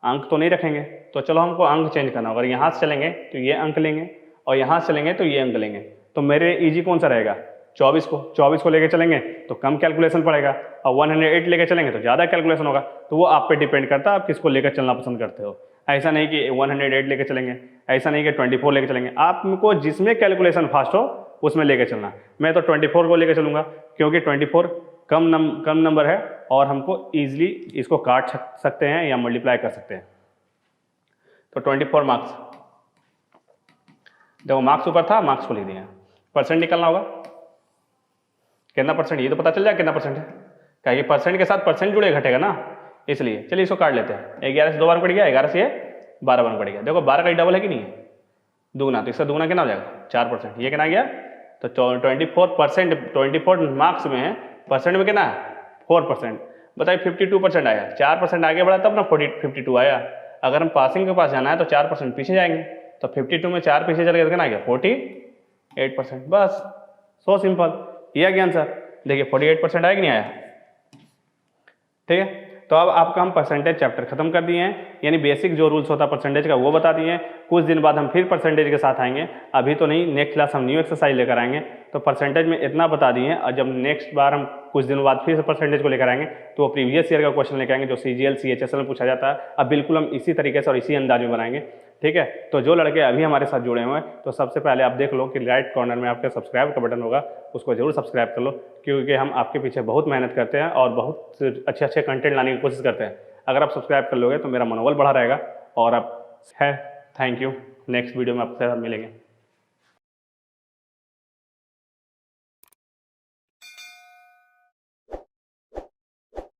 अंक तो नहीं रखेंगे। तो चलो हमको अंक चेंज करना होगा। अगर यहाँ से चलेंगे तो ये अंक लेंगे और यहाँ से चलेंगे तो ये अंक लेंगे। तो मेरे इजी कौन सा रहेगा, 24 को लेकर चलेंगे तो कम कैलकुलेशन पड़ेगा, और 108 लेकर चलेंगे तो ज़्यादा कैलकुलेशन होगा। तो वो आप पे डिपेंड करता है आप किसको लेकर चलना पसंद करते हो। ऐसा नहीं कि 108 लेकर चलेंगे, ऐसा नहीं कि 24 लेकर चलेंगे। आपको जिसमें कैलकुलेशन फास्ट हो उसमें लेकर चलना। मैं तो 24 को लेकर चलूँगा, क्योंकि 24 कम नंबर है और हमको ईजिली इसको काट सकते हैं या मल्टीप्लाई कर सकते हैं। तो 24 मार्क्स, देखो मार्क्स ऊपर था, मार्क्स को लिख दिया। परसेंट निकालना होगा, कितना परसेंट, ये तो पता चल जाए कितना परसेंट है। कहेंगे परसेंट के साथ परसेंट जुड़े घटेगा ना, इसलिए चलिए इसको काट लेते हैं। 11 से 2 बार बढ़ गया, 11 से 12 बार बढ़ गया। देखो 12 का डबल है कि नहीं है, दुगना, तो इसका दुगना कितना हो जाएगा 4%। ये कितना गया, तो 24 मार्क्स में है, परसेंट में कितना है 4%। बताइए 52% आया, 4% आगे बढ़ा तब ना 52 आया। अगर हम पासिंग के पास जाना है तो 4% पीछे जाएंगे, तो 52 में 4 पीछे चल गया तो कितना आ गया 48%। बस सो सिंपल, ये आ गया आंसर। देखिए 48% आया कि नहीं आया, ठीक है। तो अब आपका हम परसेंटेज चैप्टर खत्म कर दिए हैं, यानी बेसिक जो रूल्स होता है परसेंटेज का वो बता दिए हैं। कुछ दिन बाद हम फिर परसेंटेज के साथ आएंगे, अभी तो नहीं, नेक्स्ट क्लास हम न्यू एक्सरसाइज लेकर आएंगे। तो परसेंटेज में इतना बता दिए हैं, और जब नेक्स्ट बार हम कुछ दिनों बाद फिर से परसेंटेज को लेकर आएंगे तो वो प्रीवियस ईयर का क्वेश्चन लेकर आएंगे जो CGL CHSL में पूछा जाता है। अब बिल्कुल हम इसी तरीके से और इसी अंदाज में बनाएंगे, ठीक है। तो जो लड़के अभी हमारे साथ जुड़े हुए हैं, तो सबसे पहले आप देख लो कि राइट कॉर्नर में आपका सब्सक्राइब का बटन होगा, उसको जरूर सब्सक्राइब कर लो, क्योंकि हम आपके पीछे बहुत मेहनत करते हैं और बहुत अच्छे कंटेंट लाने की कोशिश करते हैं। अगर आप सब्सक्राइब कर लोगे तो मेरा मनोबल बढ़ा रहेगा। और आप है, थैंक यू। नेक्स्ट वीडियो में आपसे मिलेंगे।